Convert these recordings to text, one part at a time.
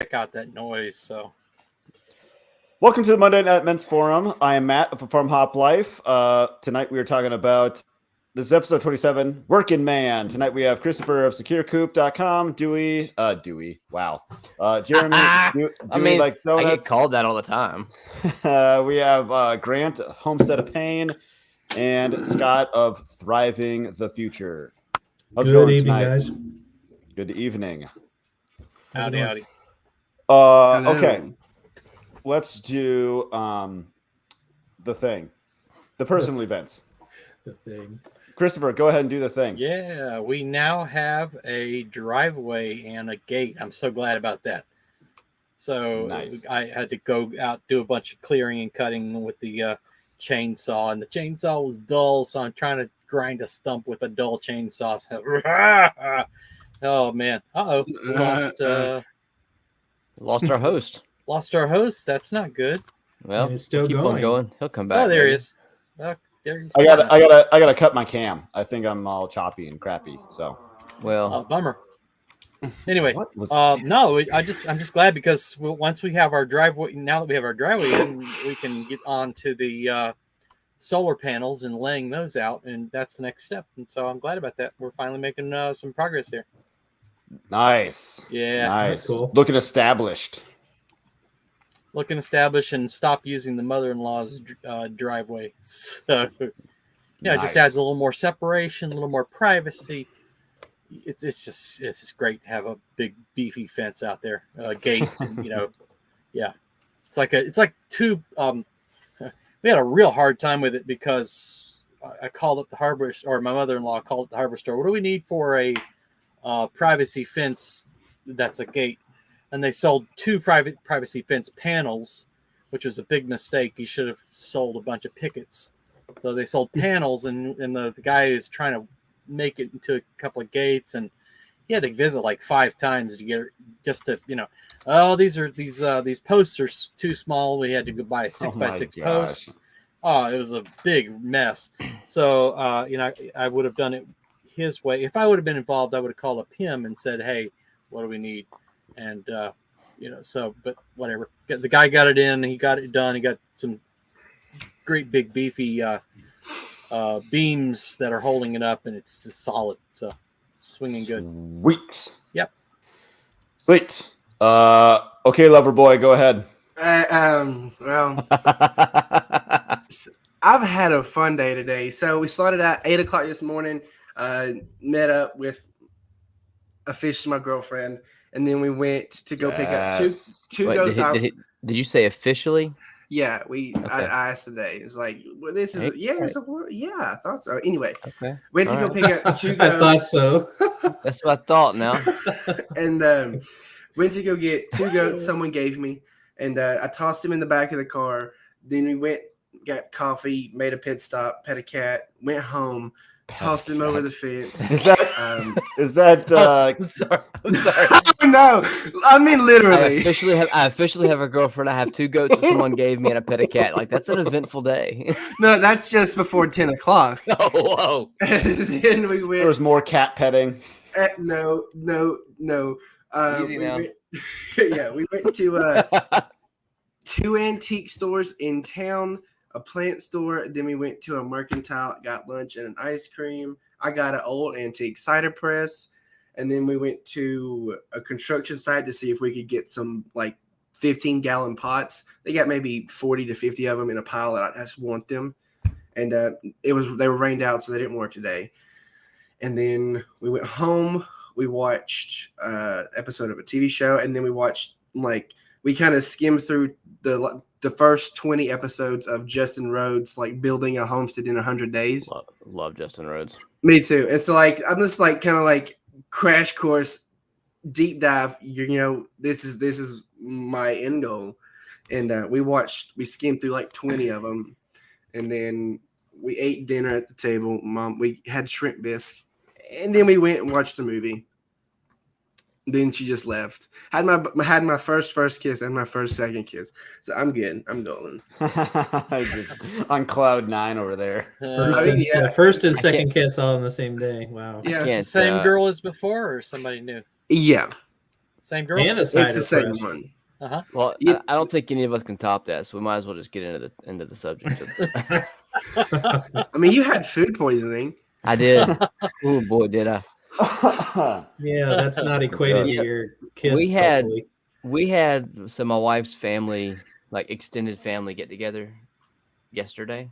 check out that noise. So Welcome to the Monday Night Men's Forum. I am Matt of FarmHopLife. Tonight we are talking about, this is episode 27, Workin Man. Tonight we have Christopher of SecureCoop.com, Dewey, wow. Jeremy, Dewey like I get donuts. called that all the time. We have Grant, Homestead of Pain, and Scott of Thriving the Future. How's it Good going evening, tonight? guys. Good evening. howdy. Okay. Let's do the thing. The personal events. The thing. Christopher, go ahead and do the thing. Yeah, we now have a driveway and a gate. I'm so glad about that. So Nice. I had to go out, do a bunch of clearing and cutting with the chainsaw, and the chainsaw was dull, so I'm trying to grind a stump with a dull chainsaw. So, oh man, Lost our host. lost our host. That's not good. Well, And it's still keep on going. going. He'll come back. Oh, there he maybe. is. Oh, there he's I gotta cut my cam. I think I'm all choppy and crappy. So Well, bummer. Anyway, what was no, I'm just glad because once we have our driveway, now that we have our driveway, then we can get on to the solar panels and laying those out, and that's the next step. And so I'm glad about that. We're finally making some progress here. nice? Yeah, Nice. That's cool. Looking established. looking established and stop using the mother-in-law's driveway. So yeah, it just Nice. adds a little more separation, a little more privacy. It's just great to have a big beefy fence out there, gate, and, yeah. It's like two. We had a real hard time with it because I called up the hardware store, or my mother-in-law called up the hardware store. What do we need for a privacy fence that's a gate? And they sold two privacy fence panels, which was a big mistake. You should have sold a bunch of pickets. So they sold panels, and the guy is trying to make it into a couple of gates, and he had to visit like 5 times to get just to these posts are too small. We had to go buy a 6x6 post. Oh, it was a big mess. So I would have done it his way. If I would have been involved, I would have called up him and said, hey, what do we need? And but whatever, the guy got it in, he got it done. He got some great big beefy beams that are holding it up, and it's just solid, so swinging good. Sweet. Yep. Sweet. Okay, lover boy, go ahead. Well, I've had a fun day today. So we started at 8 o'clock this morning, met up with officially my girlfriend, and then we went to go pick up two Wait, goats. did you say officially? Yeah, Okay. I asked today. It's like, well, this is Hey, yeah, I thought so. Anyway, Okay. went to All go right. pick up two I thought goats, so. That's what I thought now. and went to go get two goats someone gave me, and I tossed them in the back of the car. Then we went, got coffee, made a pit stop, pet a cat, went home, tossed them over the fence. Is that is that I'm sorry. I'm sorry. No, I mean I literally. officially have a girlfriend. I have 2 goats that someone gave me and a pet a cat. Like, that's an eventful day. No, that's just before 10 o'clock. Oh, whoa. Then we there went. was more cat petting? No. Easy now. We went to 2 antique stores in town, a plant store. Then we went to a mercantile, got lunch and an ice cream. I got an old antique cider press. And then we went to a construction site to see if we could get some like 15-gallon pots. They got maybe 40 to 50 of them in a pile that I just want them. And they were rained out, so they didn't work today. And then we went home. We watched an episode of a TV show, and then we watched we kind of skimmed through the first 20 episodes of Justin Rhodes building a homestead in 100 days. Love Justin Rhodes. Me too. And so I'm just kind of crash course deep dive. This is my end goal. And we skimmed through 20 of them, and then we ate dinner at the table. We had shrimp bisque, and then we went and watched a movie. Then she just left. Had my first kiss and my first second kiss. So I'm good. I'm golden. Just on cloud 9 over there. First and second kiss all on the same day. Wow. Yeah. It's the same girl as before, or somebody new? Yeah. Same girl. And a It's cider the same press. one. Well, Yeah. I don't think any of us can top that, so we might as well just get into the subject. I mean, you had food poisoning. I did. Oh boy, did I! Yeah, that's not equated to Yeah. your kiss. We had- hopefully. We had my wife's family, like extended family, get together yesterday,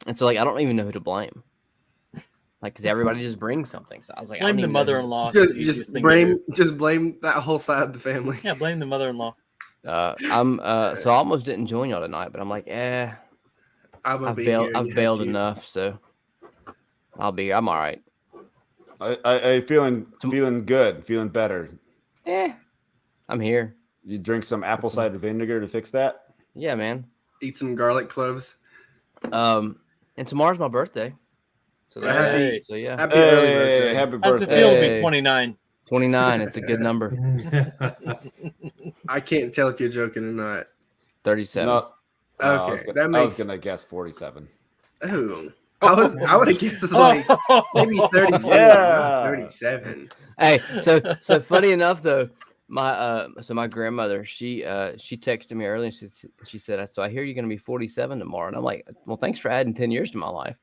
and so like I don't even know who to blame. Like, because everybody just brings something. So I was like, I Blame don't the even know who's- mother-in-law. It's the easiest thing to do. Just blame that whole side of the family. Yeah, blame the mother-in-law. So I almost didn't join y'all tonight, but I'm like, I'm gonna I've be bailed. here. You I've have bailed to. enough, so I'll be. I'm all right. I feeling good, feeling better. I'm here. You drink some apple cider vinegar to fix that? Yeah, man. Eat some garlic cloves. And tomorrow's my birthday. So Happy- so yeah, Happy early Hey, birthday. happy How's it birthday. feel to Hey. be 29? 29. It's a good number. I can't tell if you're joking or not. 37. No, Okay, I that was makes. gonna guess 47. Oh, I would have guessed like maybe 34, Yeah. not 37. Hey, so funny enough though, my grandmother, she texted me earlier and she said, so I hear you're gonna be 47 tomorrow. And I'm like, well, thanks for adding 10 years to my life.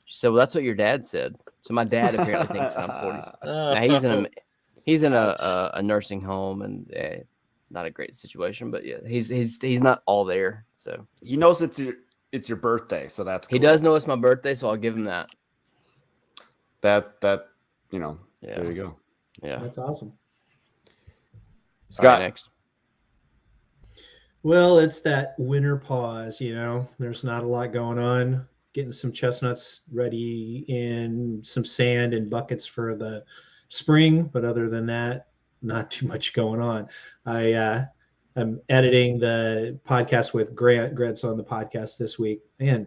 She said, well, that's what your dad said. So my dad apparently thinks that I'm 47. Now he's in a nursing home and not a great situation, but yeah, he's not all there. So He knows it's your birthday, so that's he cool. does know it's my birthday, so I'll give him that. That Yeah. there you go. Yeah. That's awesome. Scott, All right, next. Well, it's that winter pause, There's not a lot going on. Getting some chestnuts ready in some sand and buckets for the spring, but other than that, not too much going on. I'm editing the podcast with Grant. Grant's on the podcast this week. Man,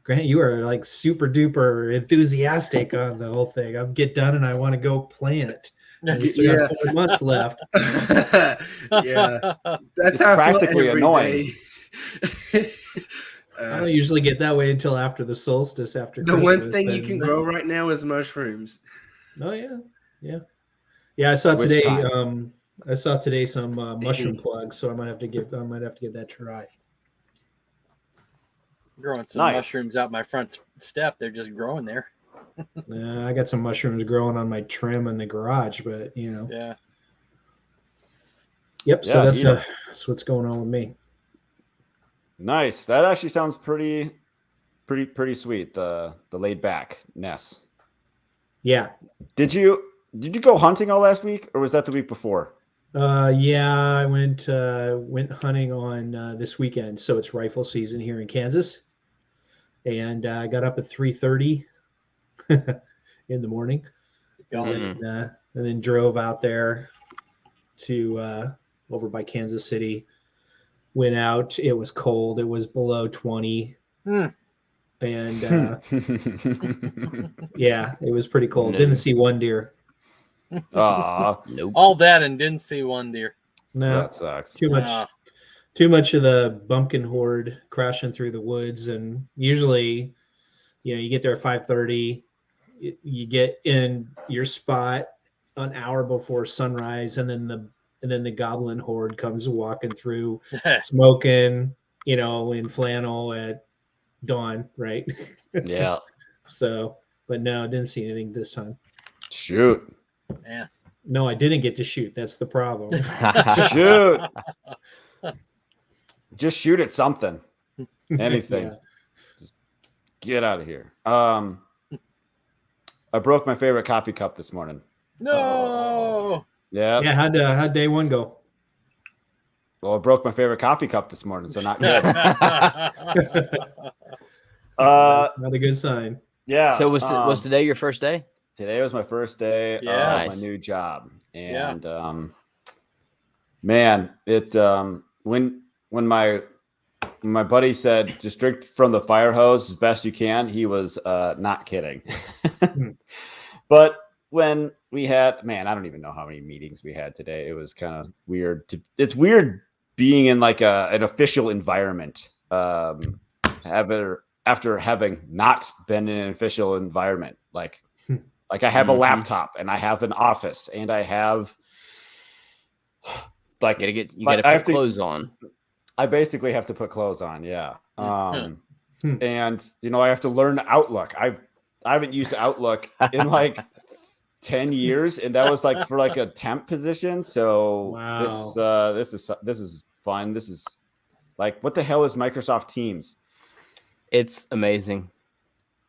Grant, you are like super duper enthusiastic on the whole thing. I'll get done and I want to go plant. And we still got 4 months left. Yeah, that's It's how I feel practically every annoying. day. I don't usually get that way until after the solstice, after The Christmas. one thing you and- can grow right now is mushrooms. Oh yeah. I saw Which today. kind? I saw today some mushroom plugs, so I might have to give that a try. Growing some Nice. mushrooms out my front step. They're just growing there. I got some mushrooms growing on my trim in the garage, but Yeah. Yep. So Yeah, that's what's going on with me. Nice. That actually sounds pretty sweet. The laid backness. Yeah. Did you go hunting all last week, or was that the week before? I went hunting on this weekend, so it's rifle season here in Kansas, and I got up at 3:30 in the morning, Mhm. and then drove out there to over by Kansas City. Went out. It was cold. It was below 20, and yeah, it was pretty cold. No. Didn't see one deer. Aw, Nope. All that and didn't see one deer. No, that sucks. too much. Ah. Too much of the bumpkin horde crashing through the woods, and usually, you get there at 5:30. You get in your spot an hour before sunrise, and then the goblin horde comes walking through, smoking, in flannel at dawn, right? Yeah. So, but no, didn't see anything this time. Shoot. Man. No, I didn't get to shoot. That's the problem. Shoot. Just shoot at something. Anything. Yeah. Just get out of here. I broke my favorite coffee cup this morning. No. Yeah. Yeah, how'd day one go? Well, I broke my favorite coffee cup this morning, so not good. Not a good sign. Yeah. So was today your first day? Today was my first day Yeah. of Nice. my new job, and man, it when my buddy said just drink from the fire hose as best you can, he was not kidding. But when we had, man, I don't even know how many meetings we had today. It was kind of weird. It's weird being in like an official environment. After having not been in an official environment, like I have a laptop and I have an office and I have Like You gotta put clothes on. I basically have to put clothes on. Yeah. Hmm. And I have to learn Outlook. I haven't used Outlook in like 10 years, and that was like for like a temp position. So Wow. this is fun. This is like, what the hell is Microsoft Teams? It's amazing.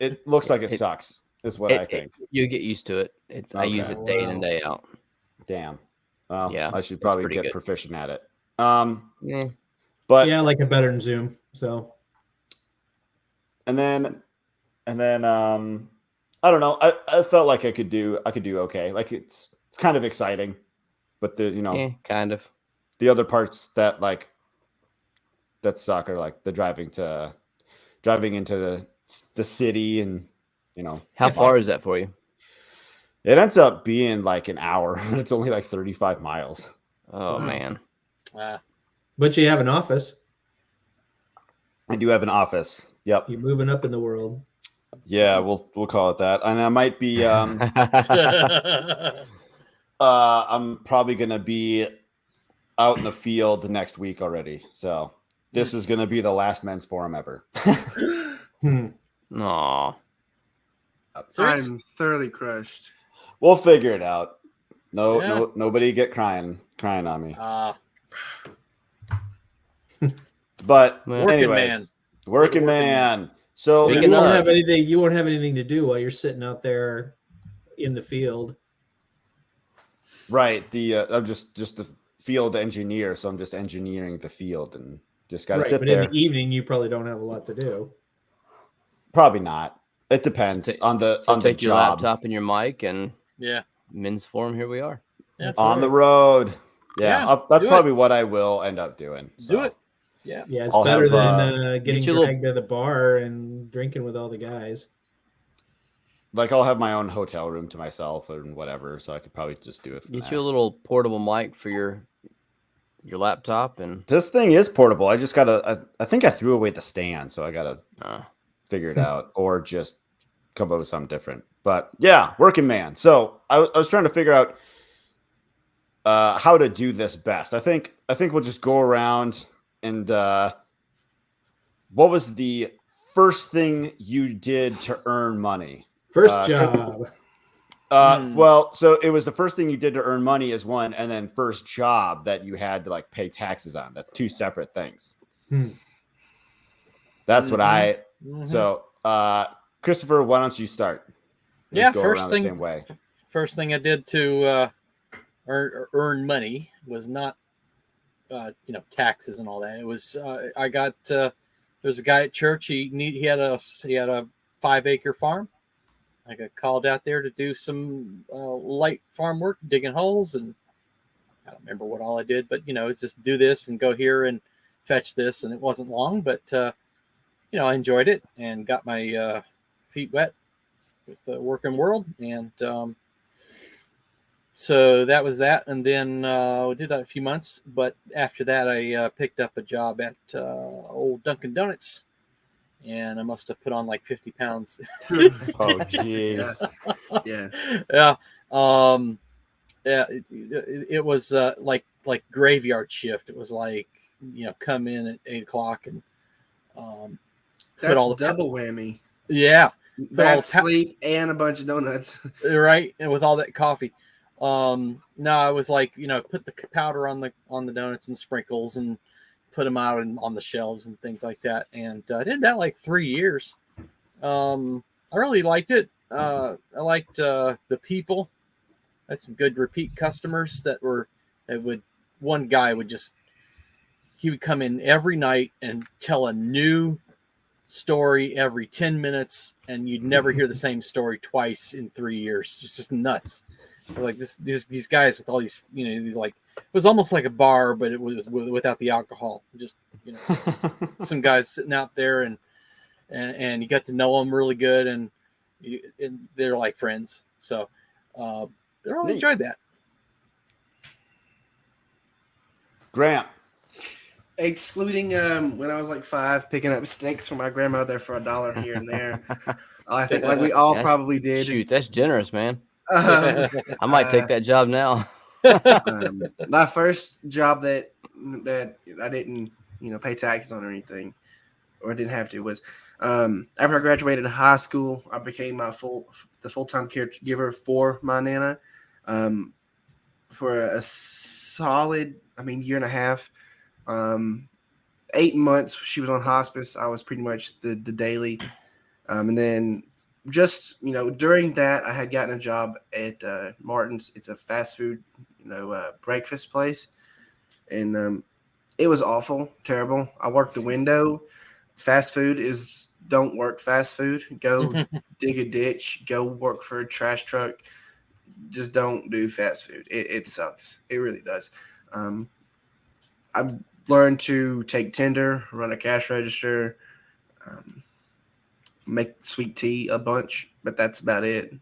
It looks like it sucks, is what I think. You get used to it. I use it day in and day out. Damn. Well, Yeah, I should it's probably pretty get good. proficient at it. Yeah. But Yeah, I like it better than Zoom. So and then I don't know. I felt like I could do okay. Like it's kind of exciting, but Yeah, kind of. the other parts that suck are like the driving into the city, and How far is that for you? it ends up being like an hour. It's only like 35 miles. Oh Wow. man. but you have an office. I do have an office. Yep. You're moving up in the world. Yeah, we'll call it that. And I might be I'm probably gonna be out in the field next week already. So this is gonna be the last men's forum ever. Aw. I'm thoroughly crushed. We'll figure it out. No, nobody get crying on me. But anyways, working man. So Speaking you won't of- have anything. You won't have anything to do while you're sitting out there in the field. right, I'm just the field engineer, so I'm just engineering the field and just gotta Right, sit but there. in the evening, you probably don't have a lot to do. Probably not. It depends on the take your job. laptop and your mic and Yeah. men's forum. Here we are. That's On the right. road. Yeah, that's do probably what I will end up doing. Do it. Yeah. Yeah, it's I'll better have, than getting get your little- dragged to the bar and drinking with all the guys. Like, I'll have my own hotel room to myself and whatever, so I could probably just do it. Get you a little portable mic for your laptop and This thing is portable. I just gotta. I think I threw away the stand, so I gotta figure it out, or just come up with something different. But yeah, working man. So I was trying to figure out how to do this best. I think we'll just go around and what was the first thing you did to earn money? First job. Well, so it was the first thing you did to earn money is one, and then first job that you had to like pay taxes on. That's two separate things. That's what I. So, Christopher, why don't you start? Yeah, Go first around thing. the same way. First thing I did to earn money was not, taxes and all that. It was I got there was a guy at church. He had a 5-acre farm. I got called out there to do some light farm work, digging holes, and I don't remember what all I did, but it's just do this and go here and fetch this, and it wasn't long, but I enjoyed it and got my feet wet with the working world, and so that was that. And then I did that a few months, but after that I picked up a job at old Dunkin' Donuts, and I must have put on like 50 pounds. Oh, jeez. Yeah. Yeah. It was like graveyard shift. It was like, come in at 8 o'clock and That's put all the double whammy. yeah, Bad sleep and a bunch of donuts. right, and with all that coffee. No, I was like, put the powder on the donuts and sprinkles and put them out on the shelves and things like that. And I did that like 3 years. I really liked it. I liked the people. I had some good repeat customers one guy would come in every night and tell a new story every 10 minutes, and you'd never hear the same story twice in 3 years. It's just nuts. Like these guys with all these, these like, it was almost like a bar, but it was without the alcohol. Just some guys sitting out there, and you got to know them really good, and they're like friends. So I really enjoyed that. Grant. Excluding when I was like 5, picking up snakes for my grandmother for $1 here and there. I think like we all probably did. Shoot, that's generous, man. I might take that job now. My first job that I didn't, pay taxes on or anything, or didn't have to, was after I graduated high school, I became the full-time caregiver for my Nana for a solid, year and a half. 8 months she was on hospice. I was pretty much the daily. And then just, during that, I had gotten a job at Martin's. It's a fast food, breakfast place. And it was awful, terrible. I worked the window. Fast food don't work fast food. Go dig a ditch. Go work for a trash truck. Just don't do fast food. It sucks. It really does. I've learned to take tender, run a cash register, make sweet tea a bunch, but that's about it.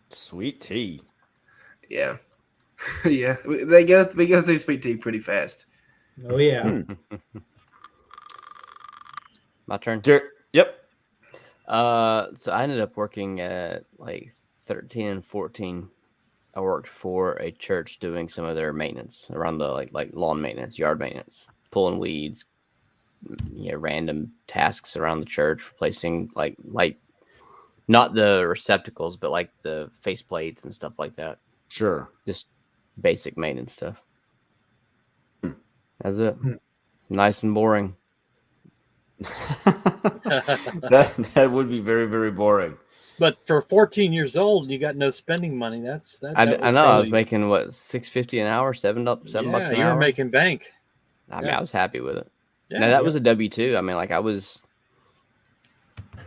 Sweet tea. Yeah. Yeah. We go through sweet tea pretty fast. Oh yeah. My turn. Yep. So I ended up working at like 13 and 14. I worked for a church doing some of their maintenance around the like lawn maintenance, yard maintenance, pulling weeds, random tasks around the church, replacing like not the receptacles, but like the faceplates and stuff like that. Sure. Just basic maintenance stuff. That's it. Nice and boring. that would be very, very boring. But for 14 years old, you got no spending money. I know. I was making what, $6.50 an hour, $7 bucks an hour. You were making bank. I mean, I was happy with it. Yeah, now that was a W-2. I mean, like I was.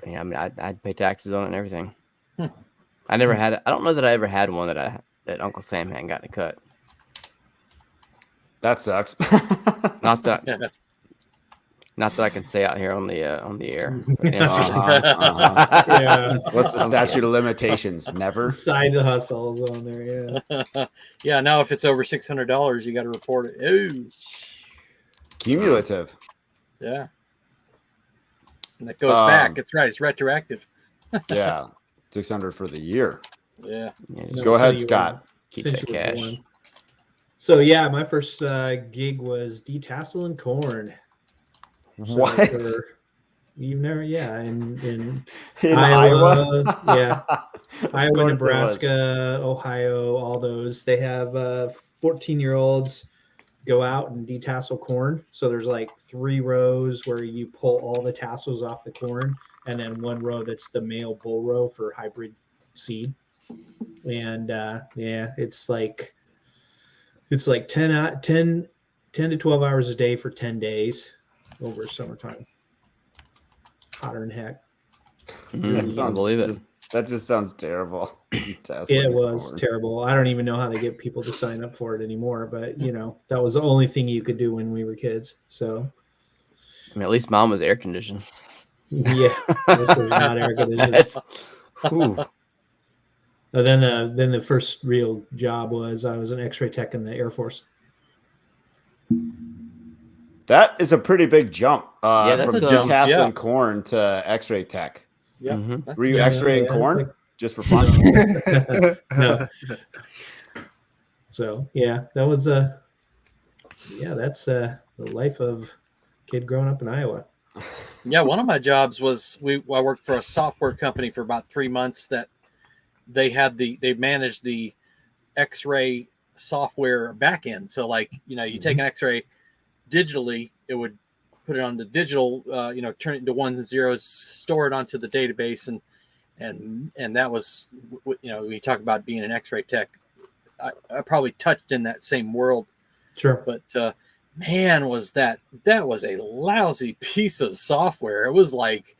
Yeah, I mean, I'd pay taxes on it and everything. I never had. I don't know that I ever had one that Uncle Sam hadn't gotten a cut. That sucks. Not that. Not that I can say out here on the air. Yeah. What's the statute of limitations? Never. Side hustles on there, yeah. Yeah, now if it's over $600, you got to report it. Ooh. Cumulative. Yeah. And that goes back. That's right. It's retroactive. Yeah. 600 for the year. Yeah. Go ahead, Scott. Keep that cash. So yeah, my first gig was detasseling corn. So What? You've never, in Iowa? Yeah. Iowa, Nebraska, Ohio, all those. They have 14-year-olds go out and detassel corn. So there's like 3 rows where you pull all the tassels off the corn, and then 1 row that's the male bull row for hybrid seed. And it's like 10 to 12 hours a day for 10 days over summertime. Hotter than heck. I believe it. That just sounds terrible. It was terrible. I don't even know how they get people to sign up for it anymore, but that was the only thing you could do when we were kids. So I mean, at least mine was air conditioned. Yeah, this was not air conditioned. Then the first real job was I was an X-ray tech in the Air Force. That is a pretty big jump from that's a jump, detasseling corn to X-ray tech. Yeah. Were you X-raying corn just for fun? No. So yeah, that was that's the life of kid growing up in Iowa. Yeah, one of my jobs was I worked for a software company for about 3 months that they managed the X-ray software backend. So like, you take an X-ray digitally, it would put it on the digital, turn it into ones and zeros, store it onto the database. And that was, when you talk about being an X-ray tech, I probably touched in that same world. Sure. But man, was that was a lousy piece of software. It was like,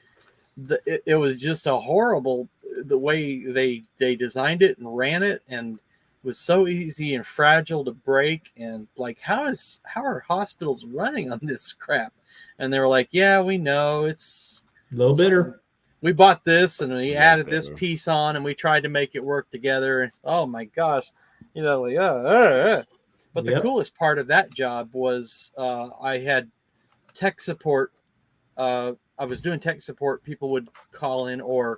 it was just a horrible, the way they designed it and ran it, and was so easy and fragile to break. And like, how are hospitals running on this crap? And they were like, yeah, we know it's a little bitter. We bought this and we added this piece on and we tried to make it work together. And oh my gosh, But the coolest part of that job was I had tech support. I was doing tech support. People would call in or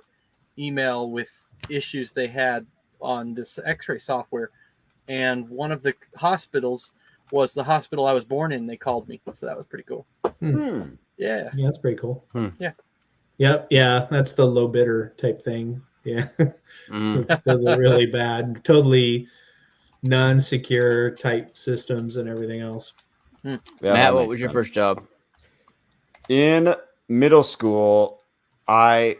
email with issues they had on this X-ray software, and one of the hospitals was the hospital I was born in. They called me, so that was pretty cool. Hmm. Yeah. Yeah, that's pretty cool. Yeah. Yep. Yeah, that's the low bidder type thing. Yeah. Those are really bad. Totally non-secure type systems and everything else. Yeah, Matt, what was your first job? In middle school? I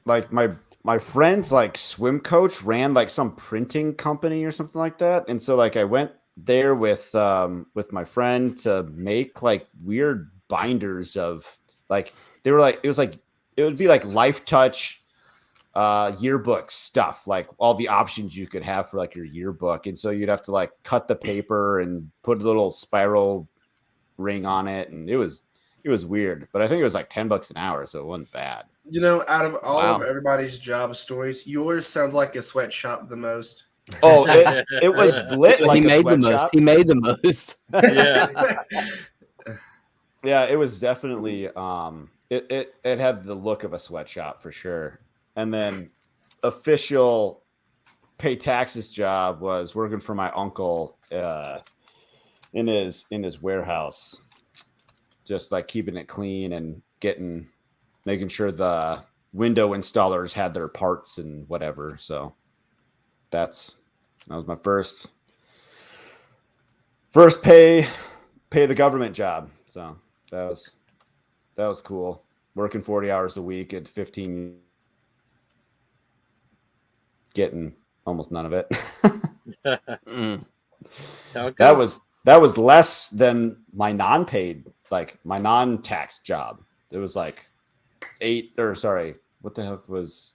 like my friend's like swim coach ran like some printing company or something like that, and so like I went there with my friend to make like weird binders of like they were like it would be like Life Touch yearbook stuff, like all the options you could have for like your yearbook, and so you'd have to like cut the paper and put a little spiral ring on it, and it was weird, but I think it was like $10 an hour, so it wasn't bad. You know, out of all Wow. of everybody's job stories, yours sounds like a sweatshop the most. Oh, it was lit like He a made the most. sweatshop. He made the most. Yeah. Yeah, it was definitely it had the look of a sweatshop for sure. And then official pay taxes job was working for my uncle in his warehouse, just like keeping it clean and making sure the window installers had their parts and whatever. So that was my first pay the government job. So that was cool. Working 40 hours a week at 15, getting almost none of it. Mm. That was less than my non-paid, like my non-tax job. It was like what the heck was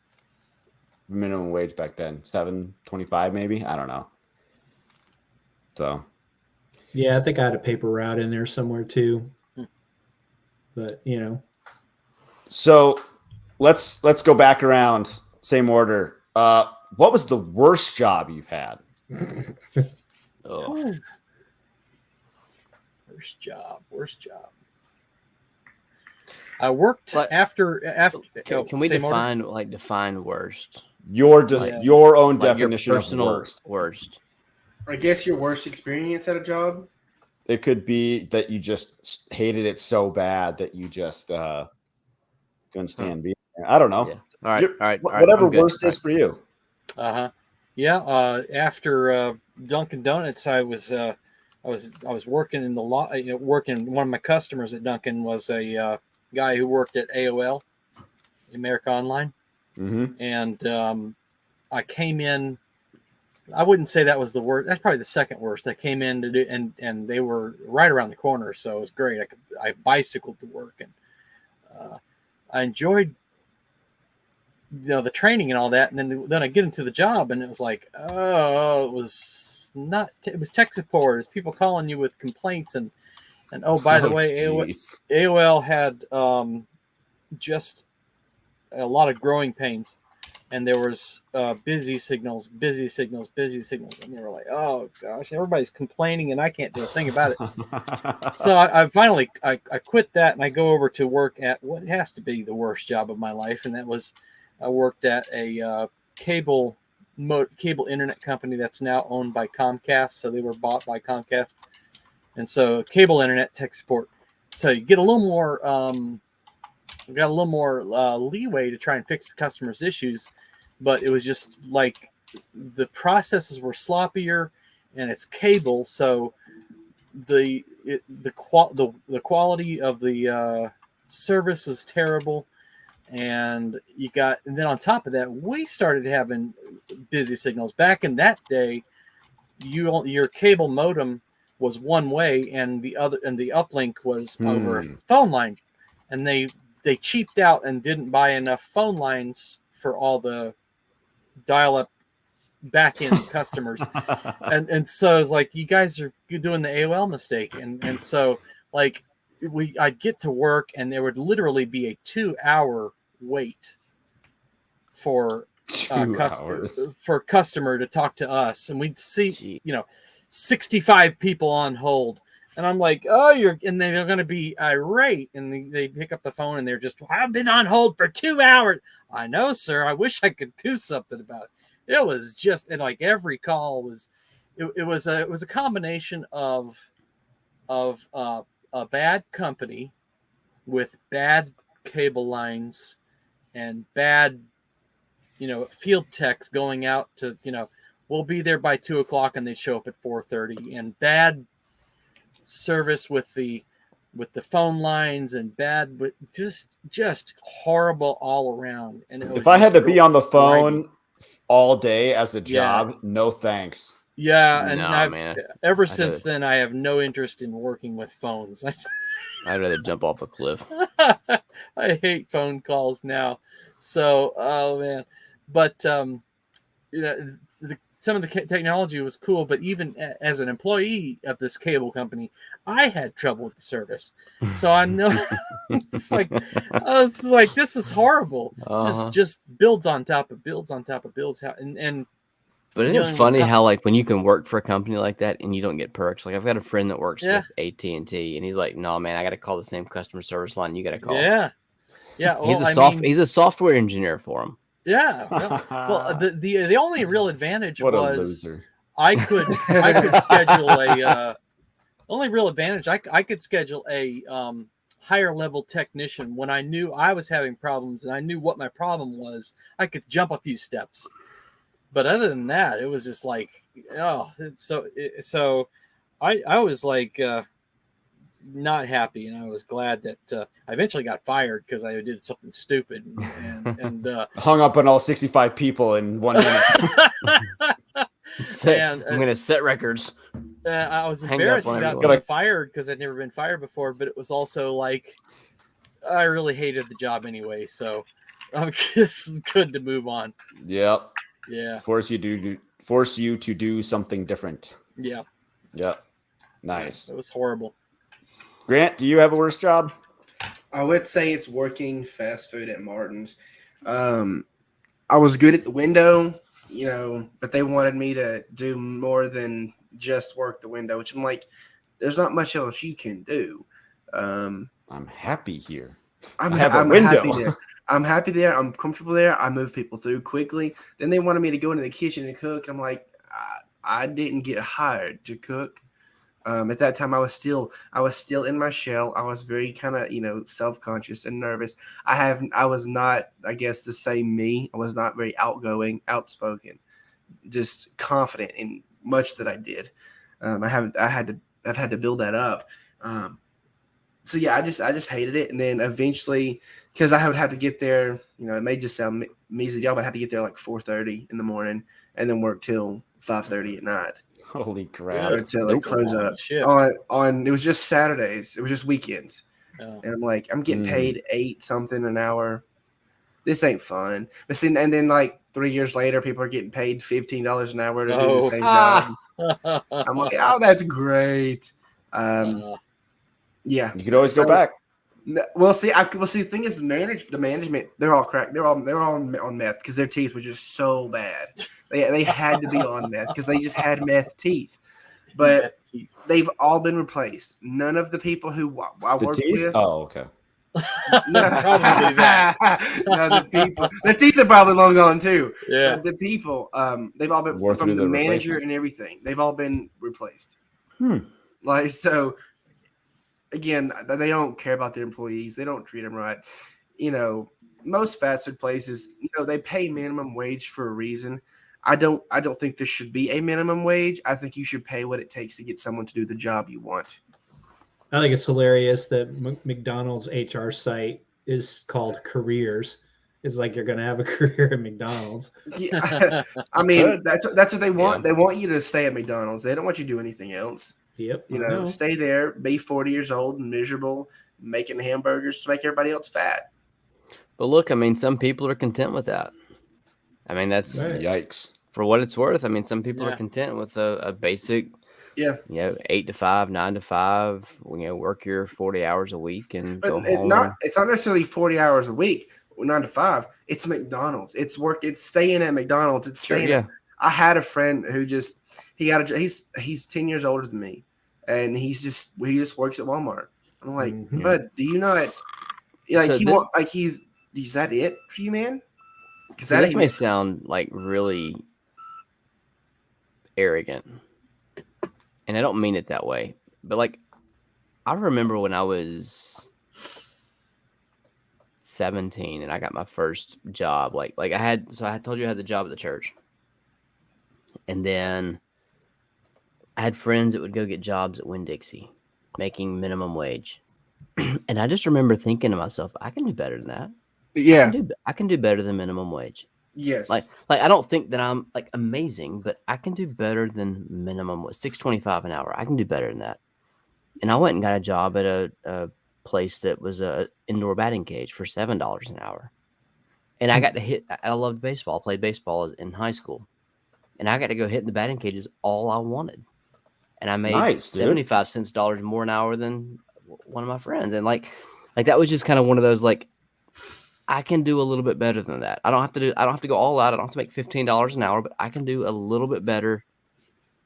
minimum wage back then? $7.25 maybe? I don't know. So Yeah, I think I had a paper route in there somewhere too. But So let's go back around, same order. What was the worst job you've had? Oh. Worst job. I worked But- after. Can we same order? define worst? Your own Like your definition of personal worst. I guess your worst experience at a job? It could be that you just hated it so bad that you just couldn't stand being there. I don't know. Yeah. All right. All right. Whatever I'm good. worst is for you. Yeah. After Dunkin' Donuts, I was working in the working. One of my customers at Dunkin' was a guy who worked at AOL, America Online, and I came in. I wouldn't say that was the worst. That's probably the second worst. I came in to do, and they were right around the corner, so it was great. I bicycled to work, and I enjoyed the training and all that. And then I get into the job, and it was like, oh, it was tech support. It was people calling you with complaints, and oh, by the way, AOL had just a lot of growing pains. And there was busy signals, and they were like, "Oh gosh, everybody's complaining, and I can't do a thing about it." So I finally quit that, and I go over to work at what has to be the worst job of my life, and that was I worked at a cable internet company that's now owned by Comcast. So they were bought by Comcast, and so cable internet tech support. So you get a little more. Got a little more leeway to try and fix the customer's issues, but it was just like the processes were sloppier, and it's cable, so the quality of the service was terrible, and then on top of that, we started having busy signals. Back in that day, your cable modem was one way, and the uplink was over a phone line, and they cheaped out and didn't buy enough phone lines for all the dial-up back-end customers. And so it's like, you guys are doing the AOL mistake. And so like I'd get to work, and there would literally be a 2-hour wait for customer to talk to us. And we'd see, 65 people on hold. And I'm like, and they're going to be irate. And they pick up the phone, and they're just, I've been on hold for 2 hours. I know, sir. I wish I could do something about it. it was just, and like every call was, it was a combination of a bad company with bad cable lines and bad, field techs going out to, we'll be there by 2:00 and they show up at 4:30, and bad service with the phone lines, and bad with just horrible all around. And if I had to be on the phone all day as a job, no thanks. Yeah, and man. Ever since then, I have no interest in working with phones. I'd rather jump off a cliff. I hate phone calls now. So, oh man, but some of the technology was cool, but even as an employee of this cable company, I had trouble with the service. So I know it's like this is horrible. Just builds on top of builds on top of builds. And but isn't it funny how like when you can work for a company like that and you don't get perks? Like I've got a friend that works with AT&T, and he's like, "No, man, I got to call the same customer service line you got to call." Yeah. Well, he's a software engineer for him. Yeah. Well, the only real advantage what was a loser. I could schedule a only real advantage. I could schedule a higher level technician when I knew I was having problems and I knew what my problem was. I could jump a few steps. But other than that, it was just like, so I was like not happy, and I was glad that I eventually got fired because I did something stupid and hung up on all 65 people in 1 minute. I'm gonna set records. I was embarrassed about getting fired because I'd never been fired before, but it was also like I really hated the job anyway, so I'm just good to move on. Yep. Yeah. Force you to do something different. Yeah. Yep. Nice. It was horrible. Grant, do you have a worse job? I would say it's working fast food at Martin's. I was good at the window, but they wanted me to do more than just work the window, which I'm like, there's not much else you can do. I'm happy here. I'm happy there. I'm happy there. I'm comfortable there. I move people through quickly. Then they wanted me to go into the kitchen and cook. I'm like, I didn't get hired to cook. At that time, I was still in my shell. I was very kind of, self-conscious and nervous. I was not, I guess, the same me. I was not very outgoing, outspoken, just confident in much that I did. I've had to build that up. So yeah, I just hated it. And then eventually, because I would have to get there, it may just sound measly, but I had to get there like 4:30 in the morning and then work till 5:30 at night. Holy crap! Until they close up. On it was just Saturdays. It was just weekends. Oh. And I'm like, I'm getting paid $8 something an hour. This ain't fun. But see, and then like 3 years later, people are getting paid $15 an hour to do the same job. I'm like, oh, that's great. Yeah, you could always go back. Well, see, the thing is, the management, they're all cracked. They're all on meth because their teeth were just so bad. They had to be on meth because they just had meth teeth. But they've all been replaced. None of the people who I work with. Oh, okay. No, probably that. No, the teeth are probably long gone too. Yeah. But the people, they've all been from the manager and everything. They've all been replaced. Like so. Again, they don't care about their employees. They don't treat them right. Most fast food places, they pay minimum wage for a reason. I don't think there should be a minimum wage. I think you should pay what it takes to get someone to do the job you want. I think it's hilarious that McDonald's HR site is called careers. It's like you're going to have a career at McDonald's. Yeah, I mean, that's what they want. Yeah. They want you to stay at McDonald's. They don't want you to do anything else. Yep. Stay there, be 40 years old and miserable, making hamburgers to make everybody else fat. But look, I mean, some people are content with that. I mean, that's yikes. For what it's worth. I mean, some people are content with a basic, 8 to 5, 9 to 5, work your 40 hours a week and go home. It's not necessarily 40 hours a week, 9 to 5. It's McDonald's. It's staying at McDonald's. It's staying. Sure, I had a friend who he's 10 years older than me, and he just works at Walmart. I'm like, but do you not is that it for you, man? So this may sound like really arrogant. And I don't mean it that way, but like I remember when I was 17 and I got my first job. Like I told you I had the job at the church. And then I had friends that would go get jobs at Winn-Dixie making minimum wage. And I just remember thinking to myself, I can do better than that. Yeah. I can do better than minimum wage. Yes. Like I don't think that I'm like amazing, but I can do better than minimum wage, $6.25 an hour. I can do better than that. And I went and got a job at a place that was a indoor batting cage for $7 an hour. And I got to hit. I loved baseball. I played baseball in high school, and I got to go hit in the batting cages all I wanted. And I made 75 cents dollars more an hour than one of my friends. And like that was just kind of one of those like, I can do a little bit better than that. I don't have to go all out. I don't have to make $15 an hour, but I can do a little bit better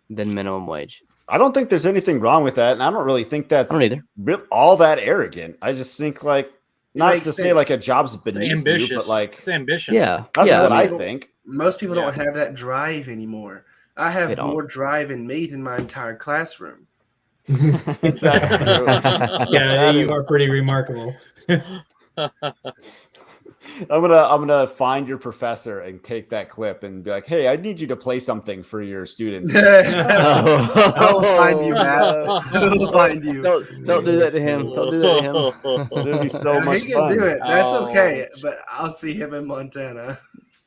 than minimum wage. I don't think there's anything wrong with that, and I don't really think that's all that arrogant. I just think like not to say like a job's beneath you, but like it's ambition. Yeah, that's what I think. Most people don't have that drive anymore. I have more drive in me than my entire classroom. That's true. Yeah, you are pretty remarkable. I'm gonna find your professor and take that clip and be like, "Hey, I need you to play something for your students." I'll find you, Matt. I'll find you. Don't do that to him. Don't do that to him. It'd be so much he can fun. do it. That's okay. But I'll see him in Montana.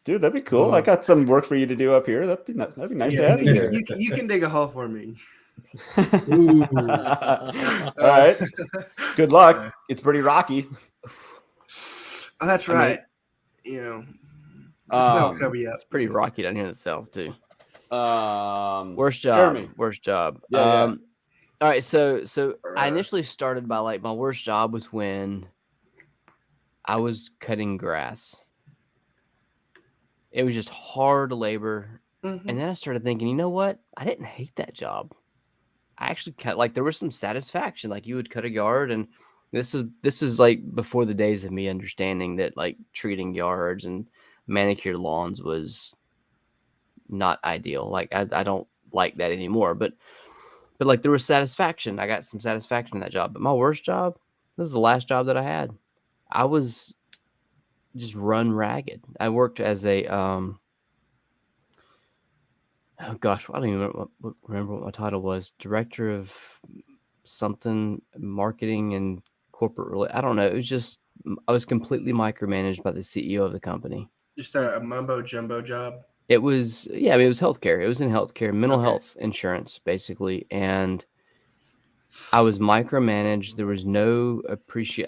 Dude, that'd be cool. I got some work for you to do up here. That'd be nice to have you here. You can dig a hole for me. All right. Good luck. It's pretty rocky. Oh, that's right. The snow will cover you up. It's pretty rocky down here in the south too. Worst job. Jeremy. Worst job. Yeah. All right. So I initially started by like my worst job was when I was cutting grass. It was just hard labor. Mm-hmm. And then I started thinking, you know what? I didn't hate that job. I actually there was some satisfaction. Like you would cut a yard, and this is like before the days of me understanding that like treating yards and manicured lawns was not ideal. Like I don't like that anymore. But like there was satisfaction. I got some satisfaction in that job. But my worst job, this is the last job that I had. I was just run ragged. I worked as a oh gosh, I don't even remember what my title was. Director of something, marketing and corporate. I don't know. It was just I was completely micromanaged by the CEO of the company. Just a mumbo jumbo job. It was it was healthcare. It was in healthcare, mental health insurance, basically, and I was micromanaged. There was no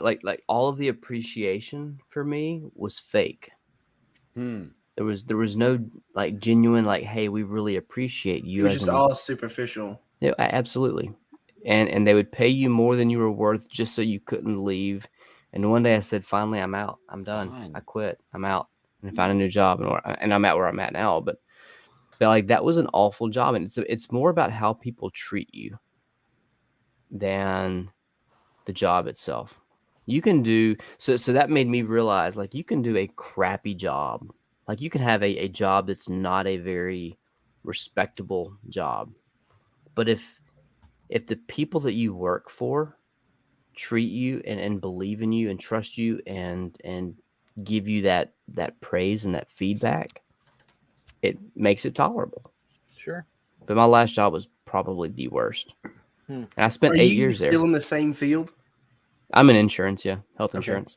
like all of the appreciation for me was fake. There was no like genuine like, hey, we really appreciate you. It was just all superficial. Yeah, absolutely. And they would pay you more than you were worth just so you couldn't leave. And one day I said, finally, I'm out. I'm done. Fine. I quit. I'm out and find a new job. And I'm at where I'm at now. But like that was an awful job. And it's more about how people treat you than the job itself. You can do so that made me realize like you can do a crappy job. Like you can have a job that's not a very respectable job. But if the people that you work for treat you and believe in you and trust you and give you that praise and that feedback, it makes it tolerable. Sure. But my last job was probably the worst. And I spent 8 years there. Still in the same field? I'm in insurance, health insurance.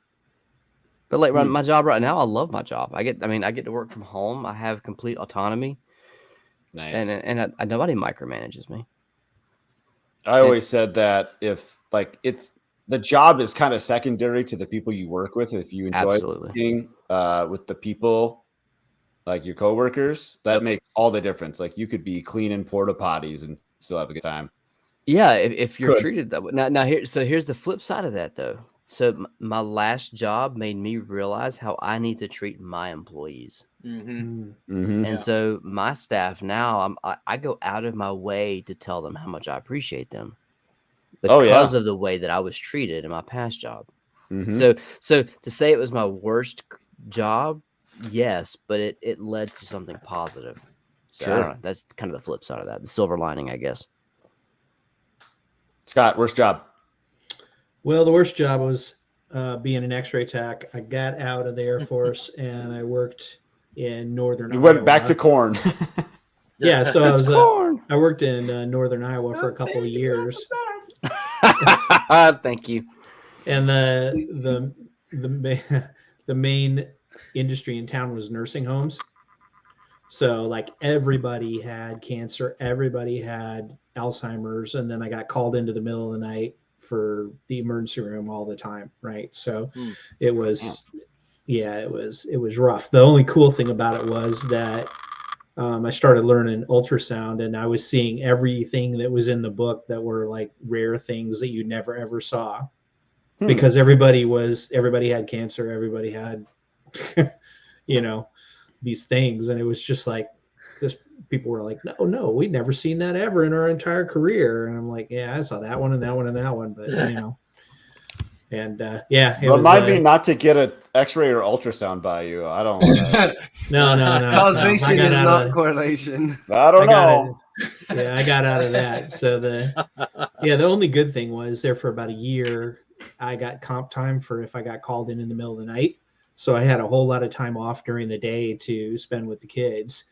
But like my job right now, I love my job. I get to work from home. I have complete autonomy. Nice. And nobody micromanages me. I always said that if like the job is kind of secondary to the people you work with. If you enjoy working with the people, like your coworkers, that makes all the difference. Like you could be cleaning porta potties and still have a good time. Yeah, if you're treated that way. Now here's the flip side of that though. So my last job made me realize how I need to treat my employees. And so my staff now, I go out of my way to tell them how much I appreciate them because of the way that I was treated in my past job. So to say it was my worst job, yes, but it led to something positive. So I don't know. That's kind of the flip side of that. The silver lining, I guess. Scott, worst job. Well, the worst job was being an X-ray tech. I got out of the Air Force and I worked in northern. You went back Iowa. to corn. Yeah, so I was. corn. I worked in northern Iowa for a couple of years. Thank you. And the main industry in town was nursing homes. So like everybody had cancer, everybody had Alzheimer's, and then I got called into the middle of the night for the emergency room all the time, right? So it was it was rough. The only cool thing about it was that I started learning ultrasound, and I was seeing everything that was in the book that were like rare things that you never ever saw. Because everybody had cancer, everybody had these things, and it was just like this. People were like, no, we'd never seen that ever in our entire career. And I'm like, yeah, I saw that one and that one and that one, but and Remind me not to get an X-ray or ultrasound by you. I don't want to. No. Causation is not correlation. I don't know. I got out of that. So the only good thing was there for about a year, I got comp time for if I got called in the middle of the night. So I had a whole lot of time off during the day to spend with the kids.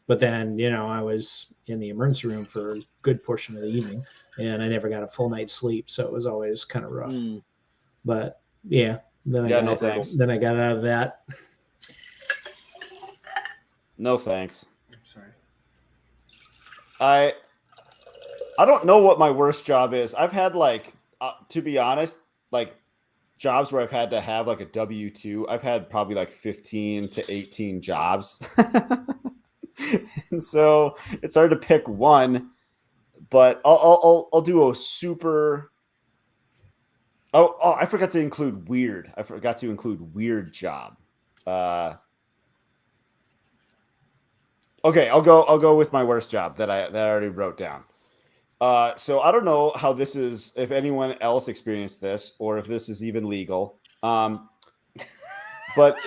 But then, I was in the emergency room for a good portion of the evening, and I never got a full night's sleep. So it was always kind of rough. But then I got out of that. No thanks. I'm sorry. I don't know what my worst job is. I've had to be honest, jobs where I've had to have a W-2. I've had probably 15 to 18 jobs. And so it's hard to pick one, but I'll do a super. Oh, I forgot to include weird. I forgot to include weird job. Okay, I'll go with my worst job that I already wrote down. So I don't know how this is, if anyone else experienced this or if this is even legal. But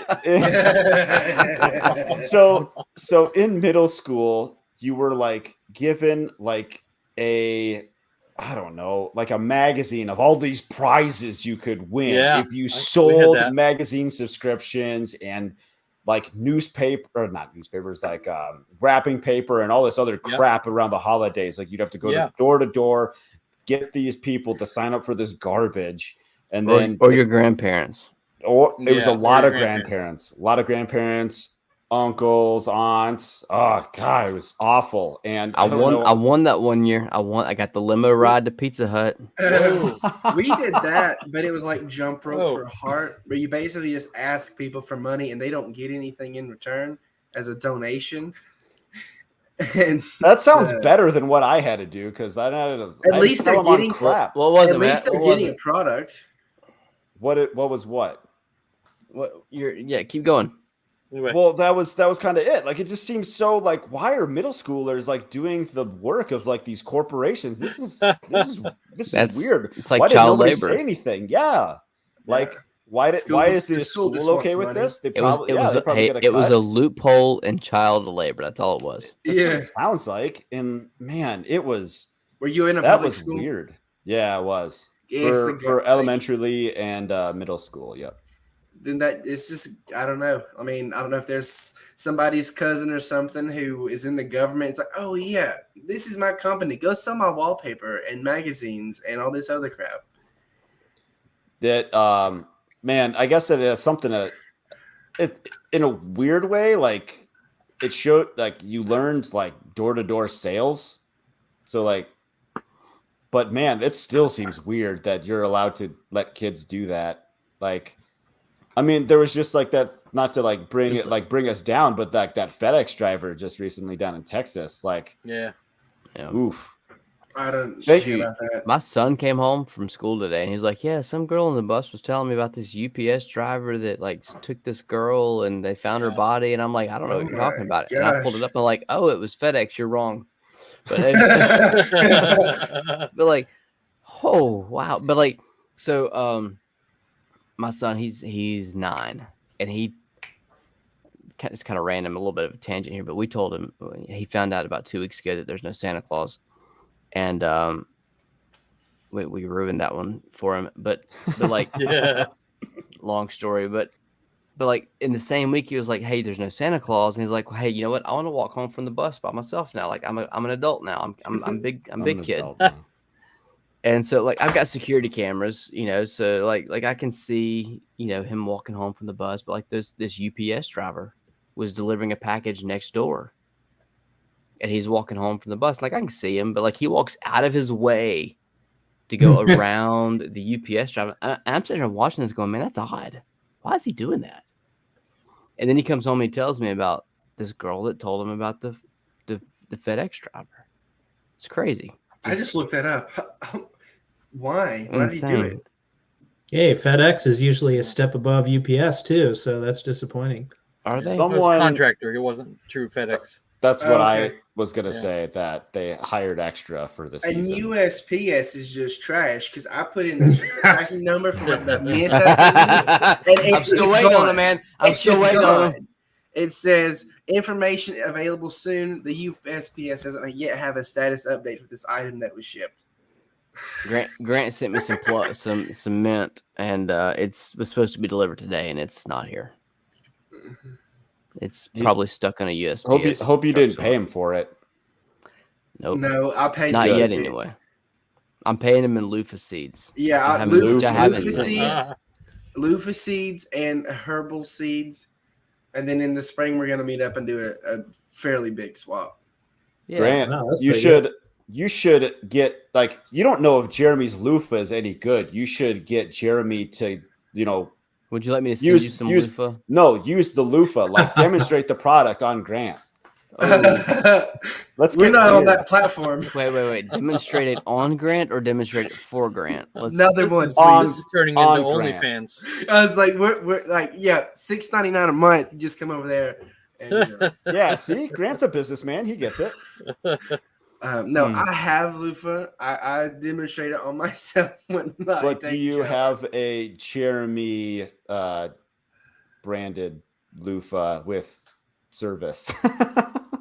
so in middle school, you were given a magazine of all these prizes you could win if you sold magazine subscriptions and not newspapers, wrapping paper and all this other crap around the holidays. You'd have to go door to door, get these people to sign up for this garbage, and then your grandparents. Or it was a lot of grandparents, uncles, aunts. Oh God, it was awful. And I won that one year. I got the limo ride to Pizza Hut. We did that, but it was like jump rope for heart, where you basically just ask people for money and they don't get anything in return as a donation. And that sounds better than what I had to do, because I had to at least they're getting crap. What was it? At least they're getting a product. What was what? Keep going. Anyway. Well, that was kind of it. It just seems so why are middle schoolers doing the work of these corporations? This is weird. It's why child did nobody labor. Say anything? Yeah. Why is the school okay with this? They probably it was a loophole in child labor. That's all it was. That's what it sounds like. And man, it was. Were you in a that public was school? Weird. Yeah, it was. For elementary and middle school. Yep. Then that it's just, I don't know. I mean, I don't know if there's somebody's cousin or something who is in the government. It's like, oh yeah, this is my company. Go sell my wallpaper and magazines and all this other crap. That man, I guess that it has something it in a weird way. It showed you learned door to door sales. So but man, it still seems weird that you're allowed to let kids do that. I mean, there was just that, not to bring us down, but that FedEx driver just recently down in Texas, oof. I don't know about that. My son came home from school today and he's like, yeah, some girl on the bus was telling me about this UPS driver that took this girl and they found her body. And I'm like, I don't know what you're talking about. And I pulled it up and I'm like, oh, it was FedEx. You're wrong. But, but oh, wow. But so, my son, he's 9, and he it's kind of random, a little bit of a tangent here, but we told him he found out about 2 weeks ago that there's no Santa Claus, and we ruined that one for him. But like, Yeah. long story, but like in the same week, he was like, "Hey, there's no Santa Claus," and he's like, well, "Hey, you know what? I want to walk home from the bus by myself now. Like I'm an adult now. I'm big an kid." adult now. And so like I've got security cameras, so like I can see, him walking home from the bus, but like this UPS driver was delivering a package next door. And he's walking home from the bus. Like I can see him, but like he walks out of his way to go around the UPS driver. I'm sitting here watching this going, man, that's odd. Why is he doing that? And then he comes home and he tells me about this girl that told him about the FedEx driver. It's crazy. I just looked that up. Why? Why did he do Insane. it? Hey, FedEx is usually a step above UPS too, so that's disappointing. Are they? It was Someone- contractor. It wasn't true FedEx. That's what I Okay. was gonna Yeah. say, that they hired extra for the And season. USPS is just trash because I put in the tracking number for the mint I sent you, and I'm still waiting on it, man. I'm It's still just waiting on gone. it. It says information available soon. The USPS doesn't yet have a status update for this item that was shipped. Grant sent me some mint, and was supposed to be delivered today, and it's not here. It's probably stuck on a USPS. Hope you truck didn't pay somewhere. him for it. Nope, No, I paid not the yet shipment. anyway. I'm paying him in loofah seeds. Yeah, I haven't- which I loofah haven't- seeds, loofah seeds, and herbal seeds, and then in the spring we're gonna meet up and do a fairly big swap. Yeah. Grant, Wow, that's you pretty should get, like, you don't know if Jeremy's loofah is any good. You should get Jeremy to, Would you like me to send you some loofah? use the loofah, like demonstrate the product on Grant. Let's We're get not on weird. that platform. Wait. Demonstrate it on Grant or demonstrate it for Grant? Another This one. is, on- this is turning on into Grant. OnlyFans. I was like, we're like, yeah, $6.99 a month. You just come over there. And, Yeah, see, Grant's a businessman. He gets it. no, Hmm. I have loofah. I demonstrate it on myself when I But take do a you shower. have a Jeremy branded loofah with service?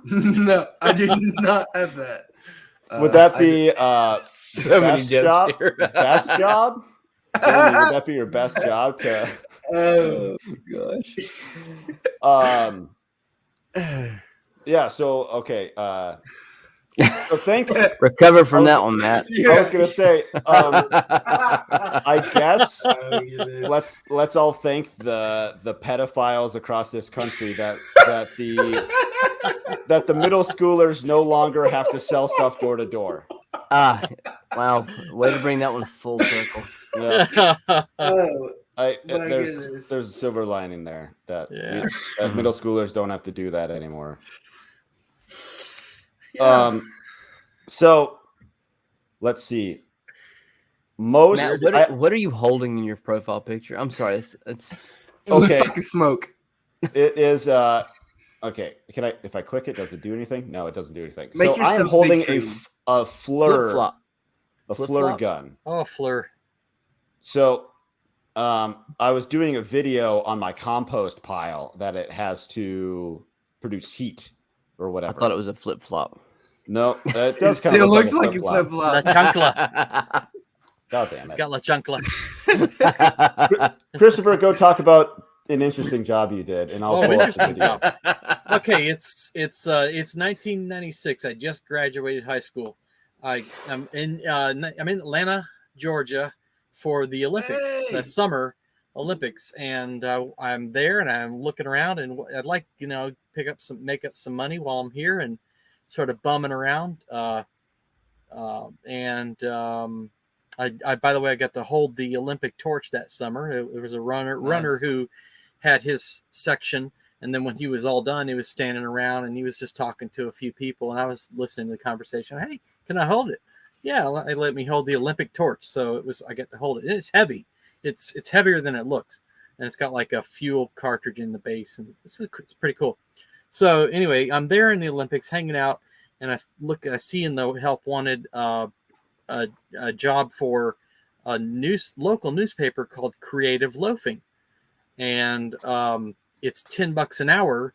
No, I do not have that. Would that I be So many best jokes job? here. Best job? Jeremy, would that be your best job to Oh Gosh. yeah, so okay. So Recover from that one, Matt. I was gonna say, I I guess Oh, goodness. let's all thank the pedophiles across this country that the middle schoolers no longer have to sell stuff door to door. Wow. Way to bring that one full circle. Yeah, Oh, My there's goodness. a silver lining there that, Yeah. that middle schoolers don't have to do that anymore. yeah. So let's see. Most Matt, what are you holding in your profile picture? I'm sorry. It's It looks okay. like a smoke. it is okay. Can I, if I click it, does it do anything? No, it doesn't do anything. Make So I am yourself holding big screen. a fleur, flip-flop. a fleur Flip-flop? gun. Oh, Fleur. So I was doing a video on my compost pile that it has to produce heat or I whatever. thought it was a flip flop. No, it It does kind still of looks like a flip-flop. flip La flop. Chancla. God damn It's it. got La Chancla. Christopher, go talk about an interesting job you did, and I'll Oh, pull up the interesting video. job. Okay, it's 1996. I just graduated high school. I'm in Atlanta, Georgia, for the Olympics, Hey! the Summer Olympics, and I'm there and I'm looking around, and I'd like make up some money while I'm here and sort of bumming around. I by the way, I got to hold the Olympic torch that summer. It was a runner who had his section, and then when he was all done, he was standing around and he was just talking to a few people, and I was listening to the conversation. Hey, can I hold it? Yeah, they let me hold the Olympic torch, so I got to hold it, and it's heavy. It's heavier than it looks, and it's got like a fuel cartridge in the base, and it's pretty cool. So anyway, I'm there in the Olympics, hanging out, and I see in the help wanted a job for a local newspaper called Creative Loafing, and it's $10 an hour,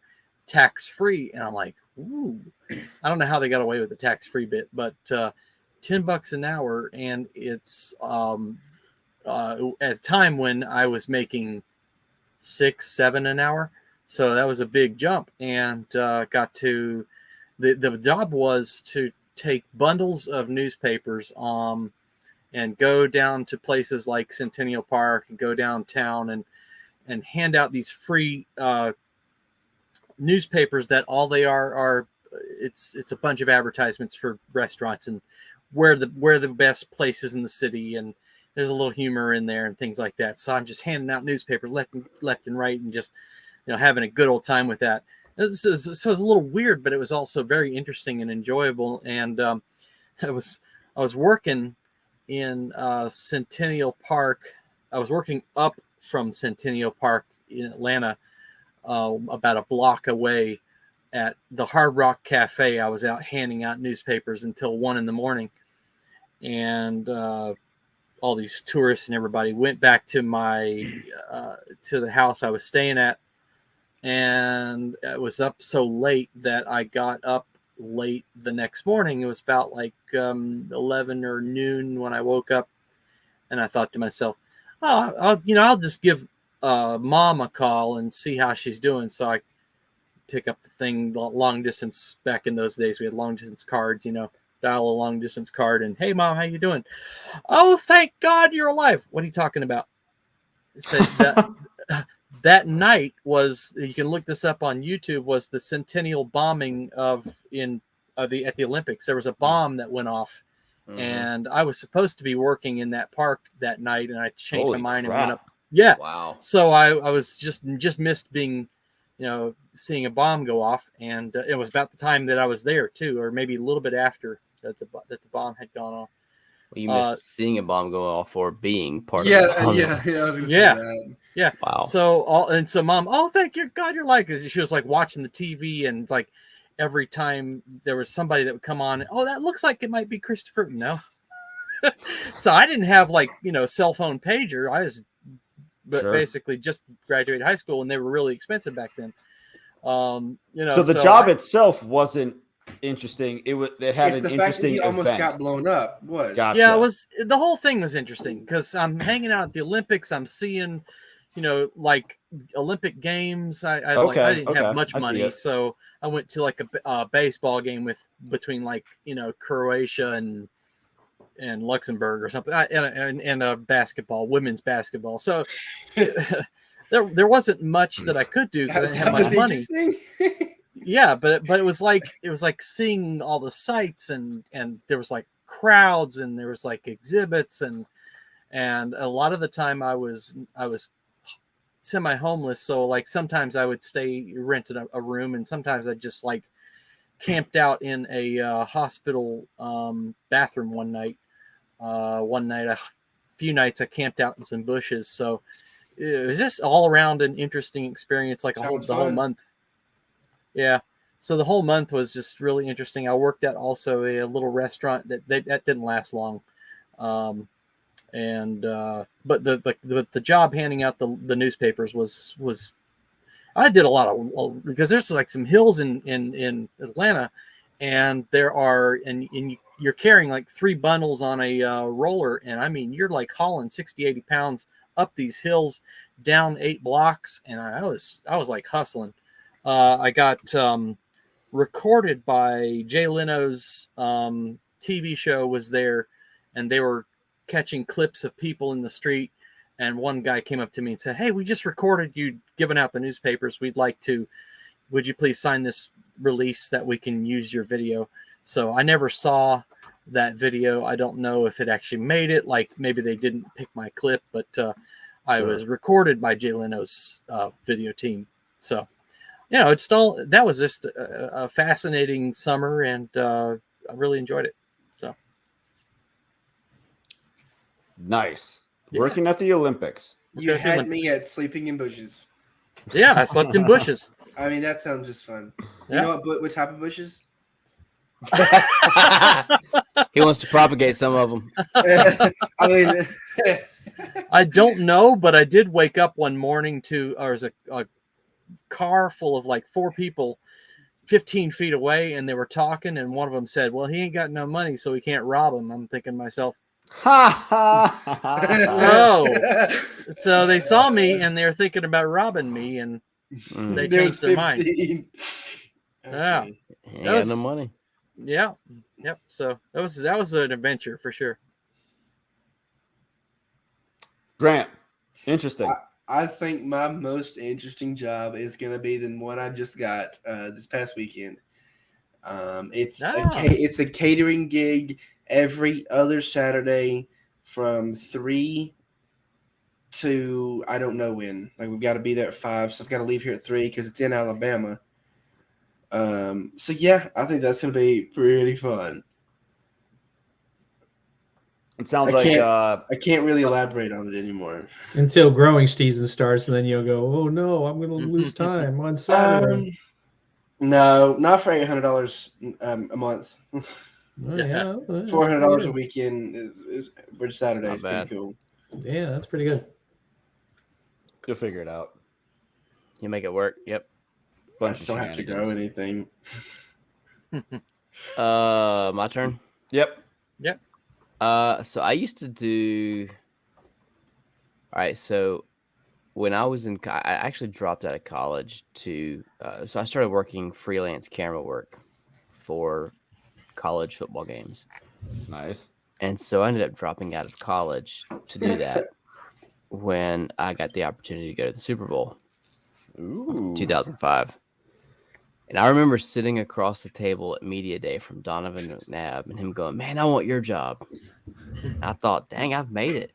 tax-free, and I'm like, ooh, I don't know how they got away with the tax-free bit, but $10 an hour, and it's at a time when I was making $6-7 an hour, so that was a big jump. And got to the job was to take bundles of newspapers and go down to places like Centennial Park and go downtown and hand out these free newspapers that all they are it's a bunch of advertisements for restaurants and where the best places in the city, and there's a little humor in there and things like that. So I'm just handing out newspapers left and right, and just having a good old time with that. So it was a little weird, but it was also very interesting and enjoyable. And I was working in Centennial Park. I was working up from Centennial Park in Atlanta, about a block away at the Hard Rock Cafe. I was out handing out newspapers until 1 a.m. And all these tourists and everybody went back to to the house I was staying at. And I was up so late that I got up late the next morning. It was about like 11 or noon when I woke up, and I thought to myself, I'll just give Mom a call and see how she's doing. So I pick up the thing, long distance. Back in those days, we had long distance cards, dial a long distance card and, hey Mom, how you doing? Oh, thank God you're alive. What are you talking about? So that night was, you can look this up on YouTube, was the centennial bombing at the Olympics. There was a bomb that went off, and I was supposed to be working in that park that night, and I changed my mind and went up. Yeah. Wow. So I was just missed being, seeing a bomb go off, and it was about the time that I was there too, or maybe a little bit after that the bomb had gone off. Well, you missed seeing a bomb go off or being part of it. Yeah, I was gonna say that. Yeah. Wow. So Mom, thank you God you're like, she was like watching the TV, and like every time there was somebody that would come on, that looks like it might be Christopher. No. So I didn't have cell phone pager. I was basically just graduated high school, and they were really expensive back then. So the job itself wasn't interesting. It had an interesting event. Almost got blown up. Gotcha. Yeah, the whole thing was interesting because I'm hanging out at the Olympics. I'm seeing, like Olympic games. I didn't have much money, so I went to like a baseball game between Croatia and Luxembourg or something, and a women's basketball. So there wasn't much that I could do because I didn't have much money. Yeah, but it was like seeing all the sights, and there was like crowds, and there was like exhibits, and a lot of the time I was semi-homeless, so like sometimes I would rented a room, and sometimes I just like camped out in a hospital bathroom one night. A few nights I camped out in some bushes. So it was just all around an interesting experience, like the whole month. Yeah. So the whole month was just really interesting. I worked at also a little restaurant that didn't last long. But the job handing out the newspapers was I did a lot of, because there's like some hills in Atlanta, and you're carrying like 3 bundles on a roller, and I mean you're like hauling 60-80 pounds up these hills, down 8 blocks, and I was like hustling. I got recorded by Jay Leno's TV show was there, and they were catching clips of people in the street, and one guy came up to me and said, "Hey, we just recorded you giving out the newspapers. Would you please sign this release that we can use your video?" So I never saw that video. I don't know if it actually made it, like maybe they didn't pick my clip, but I was recorded by Jay Leno's video team. So that was just a fascinating summer, and I really enjoyed it. So nice. Yeah. Working at the Olympics. You had me at sleeping in bushes. Yeah, I slept in bushes. I mean, that sounds just fun. You know what type of bushes? He wants to propagate some of them. I mean, I don't know, but I did wake up one morning there was a car full of like 4 people 15 feet away, and they were talking, and one of them said, well, he ain't got no money, so he can't rob him. I'm thinking to myself, oh, so they saw me and they're thinking about robbing me, and they changed their mind. Okay. Yeah. Ain't got no money. Yeah. Yep. So that was an adventure for sure. Grant, interesting. I think my most interesting job is going to be the one I just got this past weekend. It's a catering gig every other Saturday from 3 to I don't know when. Like, we've got to be there at 5, so I've got to leave here at 3 because it's in Alabama. So yeah, I think that's going to be pretty fun. It sounds I can't really elaborate on it anymore until growing season starts, and then you'll go, oh no, I'm going to lose time on Saturday. No, not for $800 a month. Oh, yeah, $400 a weekend for Saturday is pretty cool. Yeah, that's pretty good. You'll figure it out. You make it work. Yep. I still have to grow anything. My turn. Yep. So I used to do. All right. So when I was I actually dropped out of college to. So I started working freelance camera work for college football games. Nice. And so I ended up dropping out of college to do that when I got the opportunity to go to the Super Bowl. Ooh. 2005. And I remember sitting across the table at Media Day from Donovan McNabb and him going, man, I want your job. I thought, dang, I've made it.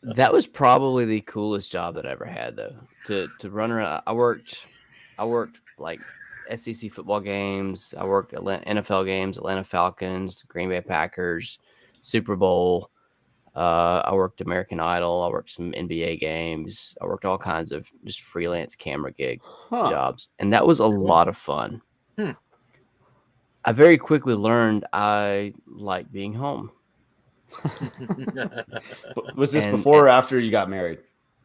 That was probably the coolest job that I ever had, though. To run around. I worked like SEC football games. I worked NFL games, Atlanta Falcons, Green Bay Packers, Super Bowl. I worked American Idol. I worked some NBA games. I worked all kinds of just freelance camera gig jobs. And that was a lot of fun. I very quickly learned I like being home. Was this before or after you got married?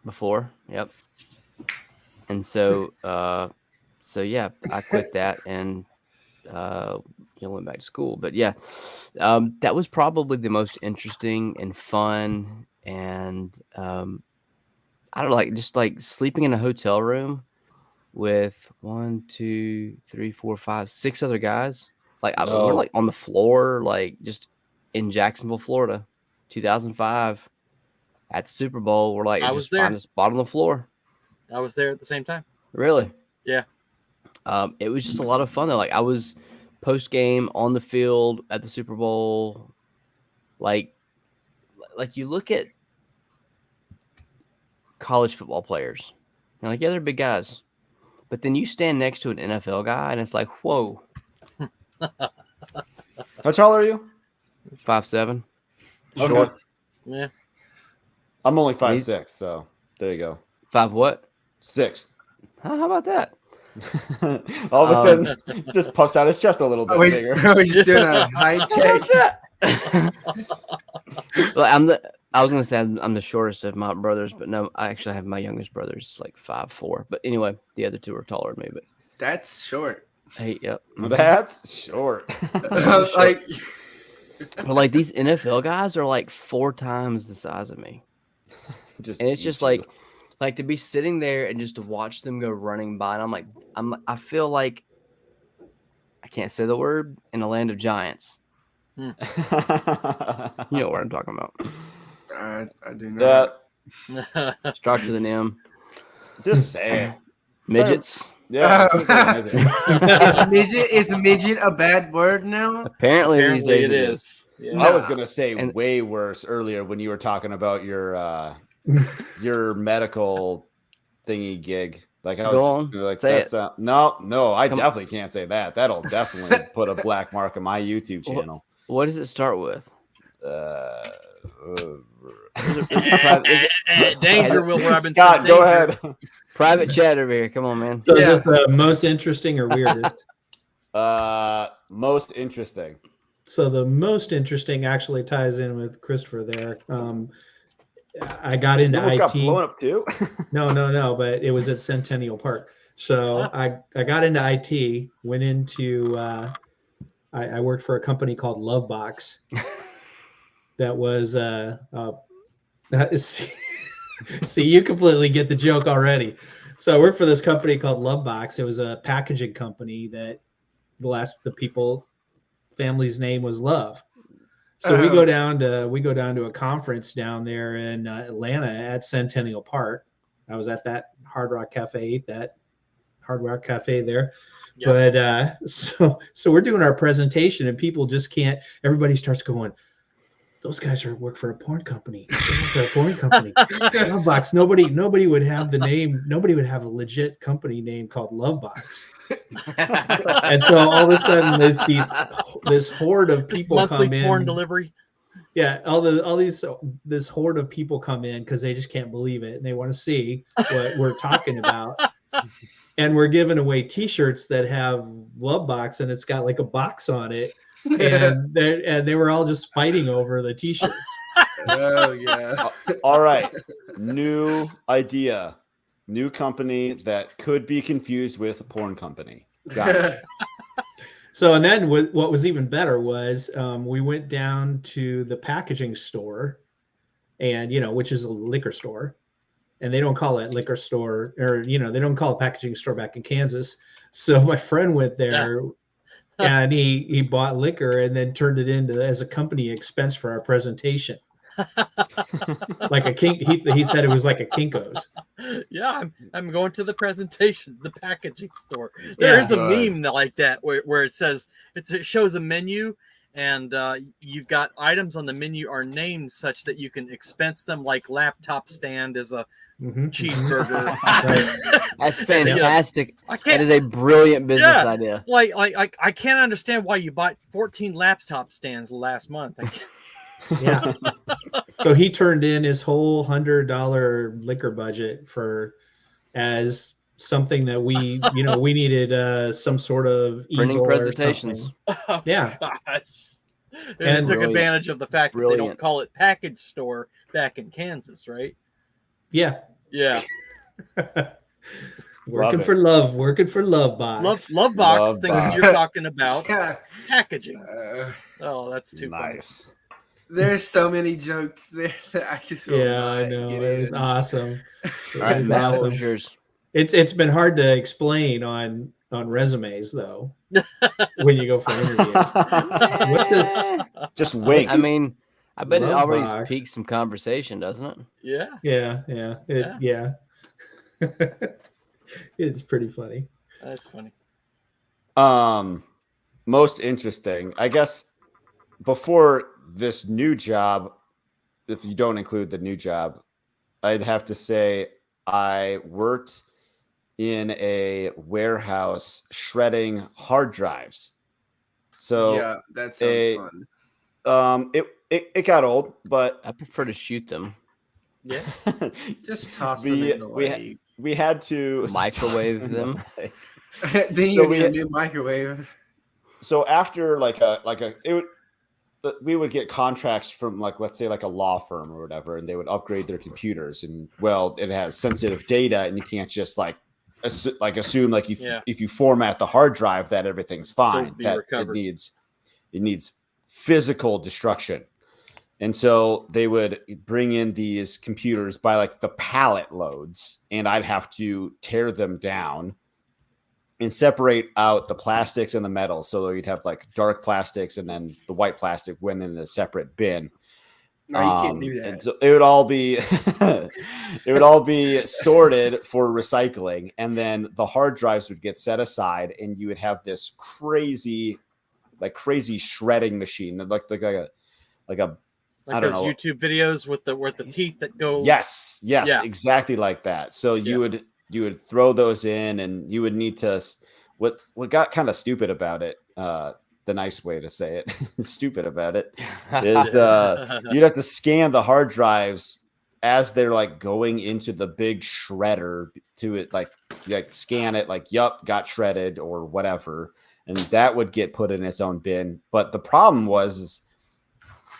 Before, yep. And so yeah, I quit that and went back to school. But yeah, that was probably the most interesting and fun. And I don't know, just sleeping in a hotel room with 1, 2, 3, 4, 5, 6 other guys. We're like on the floor, like just in Jacksonville, Florida, 2005 at the Super Bowl. We're like, just find a spot on the floor. I was there at the same time. Really? Yeah. It was just a lot of fun though. Like, I was post game on the field at the Super Bowl. Like you look at college football players, you're like, yeah, they're big guys. But then you stand next to an NFL guy and it's like, whoa. How tall are you? 5'7". Okay. Short. Yeah. I'm only 5'6", so there you go. 5 what? 6. How about that? All of a sudden, just puffs out his chest a little bit bigger. Are we just doing a height check? Well, I was gonna say I'm the shortest of my brothers, but no, I actually have my youngest brother is like 5'4". But anyway, the other 2 are taller than me. But That's short. hey, yep, That's short. Like, but like these NFL guys are like 4 times the size of me, and it's just like to be sitting there and just to watch them go running by, and I feel like I can't say the word in a land of giants. You know what I'm talking about. I do not. Starts with an M. Just say it. Midgets. Yeah. Is midget a bad word now? Apparently these days it is. Yeah. I was gonna say way worse earlier when you were talking about your medical thingy gig. Like I was like, that's no, I definitely can't say that. That'll definitely put a black mark on my YouTube channel. What does it start with? Danger, Will Robinson. Scott, go ahead. Private chat over here. Come on, man. So is this the most interesting or weirdest? Most interesting. So the most interesting actually ties in with Christopher there. I got into Almost IT. got blown up too. No, but it was at Centennial Park. So I got into IT, went into I worked for a company called Lovebox. That was see, you completely get the joke already. So I worked for this company called Lovebox. It was a packaging company that the family's name was Love. So we go down to a conference down there in Atlanta at Centennial Park. I was at that Hard Rock Cafe there. Yep. But so we're doing our presentation and people just can't. Everybody starts going, those guys work for a porn company. They work for a porn company. Lovebox. Nobody would have the name. Nobody would have a legit company name called Lovebox. And so all of a sudden, this horde of people come in. Porn delivery. Yeah, this horde of people come in because they just can't believe it and they want to see what we're talking about. And we're giving away T-shirts that have Lovebox and it's got like a box on it. And they were all just fighting over the T-shirts. Oh yeah. All right. New idea. New company that could be confused with a porn company. Got it. So, and then what was even better was we went down to the packaging store, and which is a liquor store, and they don't call it liquor store, or they don't call it packaging store back in Kansas. So my friend went there. Yeah. And he bought liquor and then turned it into as a company expense for our presentation. Like a kink, he said it was like a Kinko's. Yeah, I'm going to the presentation, the packaging store. There's a meme like that where it says it shows a menu and you've got items on the menu are named such that you can expense them, like laptop stand as a cheeseburger. That's fantastic. That is a brilliant business idea. Like I can't understand why you bought 14 laptop stands last month. Yeah. So he turned in his whole $100 liquor budget as something that we needed some sort of printing presentations. Yeah. Gosh. And took advantage of the fact that they don't call it package store back in Kansas, right? Yeah. Yeah. Working for Lovebox. Lovebox thinks you're talking about packaging. Oh, that's too nice. Funny. There's so many jokes there that I just I know it was awesome. All right, Matt, what was yours? It's been hard to explain on resumes though when you go for interviews. Just wink. I mean, I bet it already piques some conversation, doesn't it? Yeah. Yeah. It's pretty funny. That's funny. Most interesting, I guess, before this new job, if you don't include the new job, I'd have to say I worked in a warehouse shredding hard drives. So yeah, that sounds fun. It got old, but I prefer to shoot them. Yeah, just toss them in the lake. We had to microwave them. Then you need a new microwave. So after we would get contracts from let's say a law firm or whatever, and they would upgrade their computers, and it has sensitive data, and you can't just assume if you format the hard drive that everything's fine. That it needs physical destruction. And so they would bring in these computers by the pallet loads, and I'd have to tear them down and separate out the plastics and the metals. So you'd have dark plastics, and then the white plastic went in a separate bin. No, you can't do that. And so it would all be sorted for recycling, and then the hard drives would get set aside, and you would have this crazy shredding machine, like I don't know, YouTube videos with the teeth that go. Yes, exactly like that. So you would throw those in, and you would need to. What got kind of stupid about it, the nice way to say it, stupid about it, is you'd have to scan the hard drives as they're going into the big shredder to it, scan it, yup, got shredded or whatever, and that would get put in its own bin. But the problem was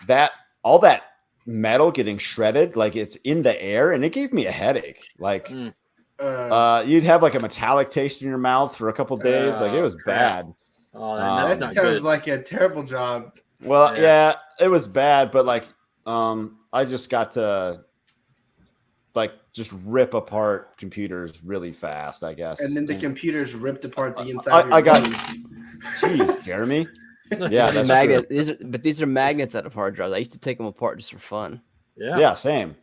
that all that metal getting shredded, like it's in the air, and it gave me a headache. Like you'd have like a metallic taste in your mouth for a couple days. Like it was crap. bad. Oh, that's that not sounds good. like a terrible job. Well, yeah, it was bad, but like I just got to like just rip apart computers really fast, I guess. And then the computers ripped apart the inside. I got. Jeez, Jeremy. Yeah, that's magnet. true. These are magnets out of hard drives. I used to take them apart just for fun. Yeah, same.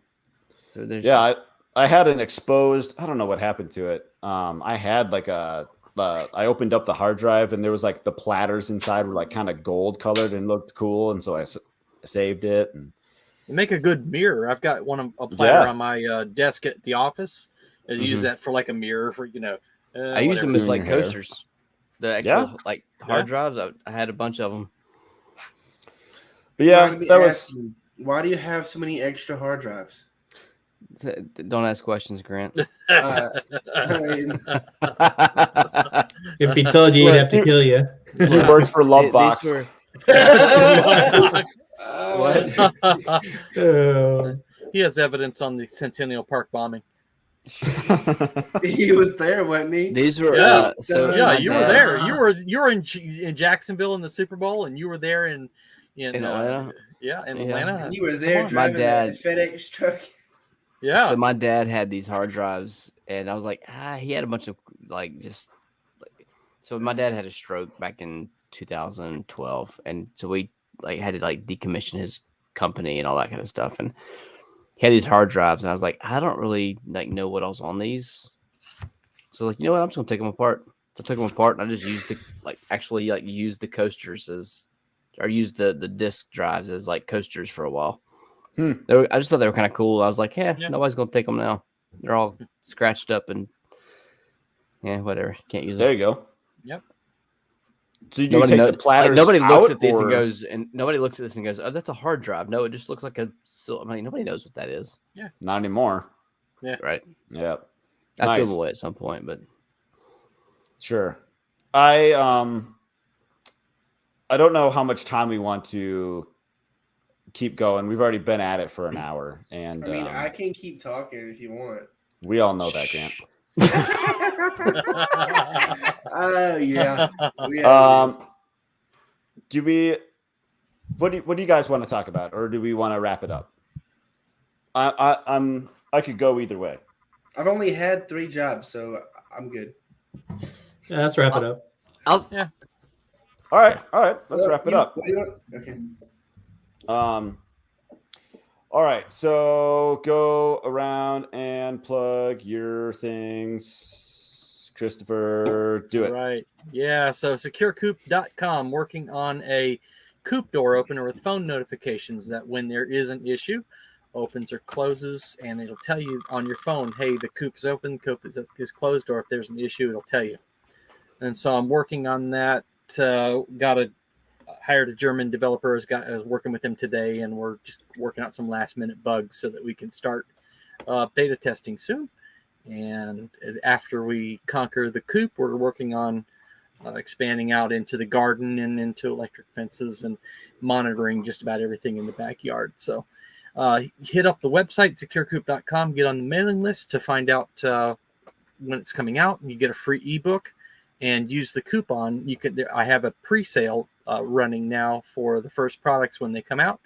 So I had an exposed. I don't know what happened to it. I had like I opened up the hard drive and there was like the platters inside were like kind of gold colored and looked cool, and so I saved it. And they make a good mirror. I've got a platter on my desk at the office. I use that for like a mirror for I use them as like hair. coasters. The actual like hard drives. I had a bunch of them. But yeah, Why do you have so many extra hard drives? Don't ask questions, Grant. If he told you, he'd have to kill you. He works for Lovebox. He has evidence on the Centennial Park bombing. He was there, wasn't he? These were you were there. You were in Jacksonville in the Super Bowl, and you were there in Atlanta. In Atlanta. And you were there driving my dad, that FedEx truck. Yeah. So my dad had these hard drives, and I was like, he had a bunch of so my dad had a stroke back in 2012, and so we had to decommission his company and all that kind of stuff, and he had these hard drives, and I was like, I don't really know what else on these. So you know what? I'm just gonna take them apart. So I took them apart, and I just used use the coasters use the disk drives as coasters for a while. I just thought they were kind of cool. I was like, nobody's gonna take them now. They're all scratched up and whatever. Can't use them. There you go. Yep. So you take the platters nobody looks out, at this or... nobody looks at this and goes, "Oh, that's a hard drive." No, it just looks like nobody knows what that is. Yeah. Not anymore. Yeah. Right. Yeah. I threw them away at some point, but sure. I don't know how much time we want to keep going. We've already been at it for an hour, and I mean, I can keep talking if you want. We all know that, Grant. Oh yeah. Do we? What do you guys want to talk about, or do we want to wrap it up? I could go either way. I've only had 3 jobs, so I'm good. Yeah, let's wrap it up. All right. Let's wrap it up. What do you want? Okay. All right. So go around and plug your things. Christopher, do it. Right. Yeah. So securecoop.com, working on a coop door opener with phone notifications that when there is an issue, opens or closes, and it'll tell you on your phone, hey, the coop is open, coop is closed, or if there's an issue, it'll tell you. And so I'm working on that. Hired a German developer, is working with him today, and we're just working out some last minute bugs so that we can start beta testing soon. And after we conquer the coop, we're working on expanding out into the garden and into electric fences and monitoring just about everything in the backyard. So hit up the website, securecoop.com, get on the mailing list to find out when it's coming out, and you get a free ebook and use the coupon. I have a pre-sale running now for the first products when they come out.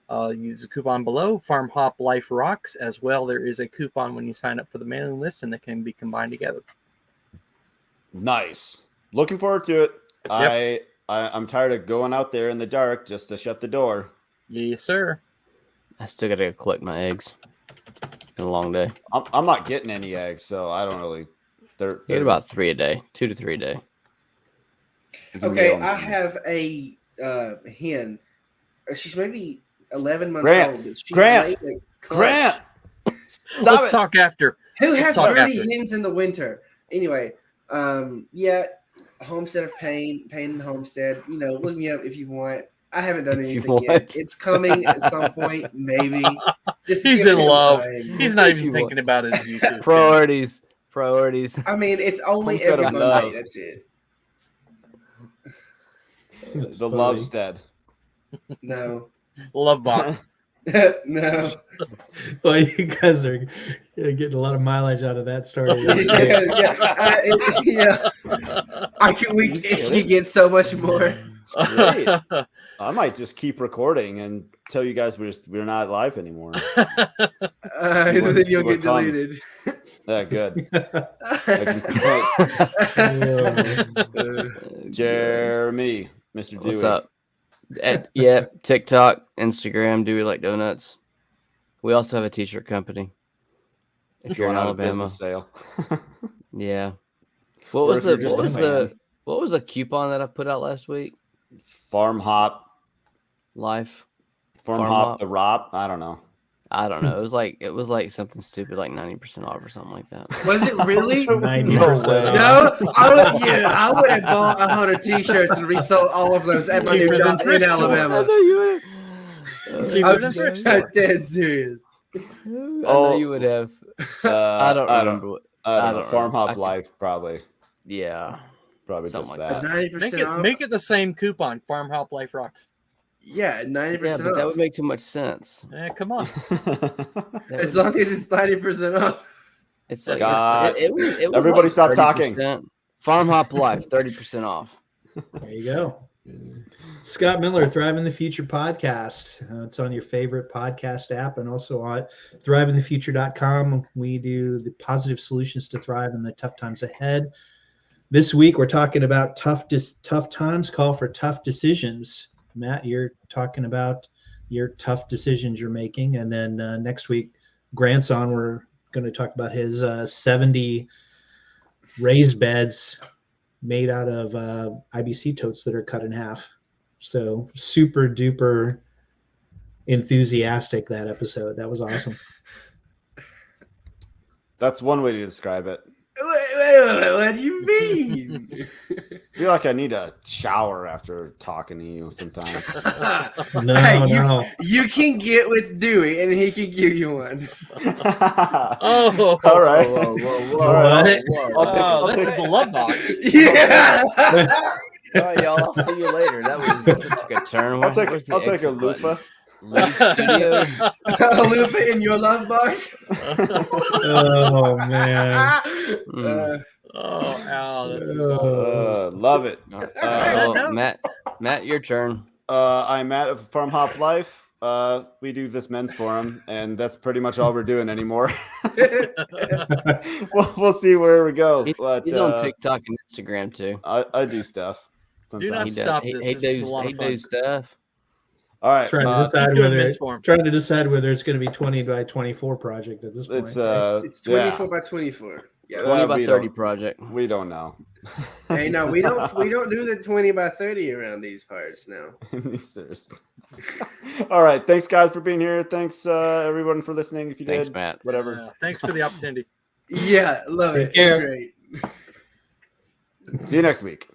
Use the coupon below. FarmHopLife rocks as well. There is a coupon when you sign up for the mailing list, and they can be combined together. Nice. Looking forward to it. Yep. I'm tired of going out there in the dark just to shut the door. Yes, sir. I still got to go collect my eggs. It's been a long day. I'm not getting any eggs, so I don't really. They're get about 3 a day, 2 to 3 a day. Okay, I have a hen. She's maybe 11 months old. But she's Grant. Let's talk after. Who has 30 hens in the winter? Anyway, Homestead of Pain and Homestead. Look me up if you want. I haven't done anything yet. It's coming at some point, maybe. He's in love. He's not even thinking about his YouTube. Priorities. I mean, it's only every Monday. That's it. The Lovestead. No. Love box. No. Well, you guys are getting a lot of mileage out of that story. Yeah. We can get so much more. It's great. I might just keep recording and tell you guys we're not live anymore. Then you'll get deleted. Yeah, good. Jeremy, Mr. Dewey. What's up? Yeah, TikTok, Instagram, Dewey Like Donuts. We also have a t-shirt company. If you're in Going out of Alabama, business sale. yeah. Or What was if you're the just a fan. what was the coupon that I put out last week? Farm Hop Life. Farm Farm Hop Hop. the Rop. I don't know. I don't know. It was like something stupid, like 90% off or something like that. Was it really? 90% way. No, I would have bought 100 t-shirts and resold all of those at my new Cheaper than job in thrift store. Alabama. know you would. It's cheaper than thrift store. I'm dead serious. I know you would have. I don't remember. I don't know. Farm remember. Hop Life, probably. Yeah. Probably Something just like that. 90% off. Make it the same coupon. Farm Hop Life rocks. Yeah, 90% Yeah, but off. that would make too much sense. Come on. As long as it's 90% off. It's like Scott, it was everybody like stop talking. 30%. Farm Hop Life, 30% off. There you go. Scott Miller, Thrive in the Future podcast. It's on your favorite podcast app and also on thriveinthefuture.com. We do the positive solutions to thrive in the tough times ahead. This week, we're talking about tough times call for tough decisions. Matt, you're talking about your tough decisions you're making. And then next week, Grant's on. We're going to talk about his 70 raised beds made out of IBC totes that are cut in half. So super duper enthusiastic, that episode. That was awesome. That's one way to describe it. Wait, what do you mean? I feel like I need a shower after talking to you sometimes. No. You can get with Dewey and he can give you one. Oh, All right. Whoa. All right. What? I'll This take is the love box. Yeah. All right, y'all. I'll see you later. That took a turn. I'll take Where's the a exit button? loofah. Leave studio. A loofah in your love box. Oh, man. Oh, ow. That's Love it. Well, Matt, your turn. I'm Matt of Farm Hop Life. We do this men's forum, and that's pretty much all we're doing anymore. We'll see where we go. But, He's on TikTok and Instagram too. I do stuff. Do not sometimes. stop He this. he This is a does lot of fun. stuff. All right. Trying doing to decide whether it's going to be 20 by 24 project at this point. It's It's 24 by 24. Yeah. 20 by we 30 don't- project. We don't know. Hey, no, we don't do the 20 by 30 around these parts now. Seriously. All right. Thanks, guys, for being here. Thanks, everyone, for listening. If you Thanks, did, Matt. whatever. Thanks for the opportunity. Yeah, love it. Take care. It's great. See you next week.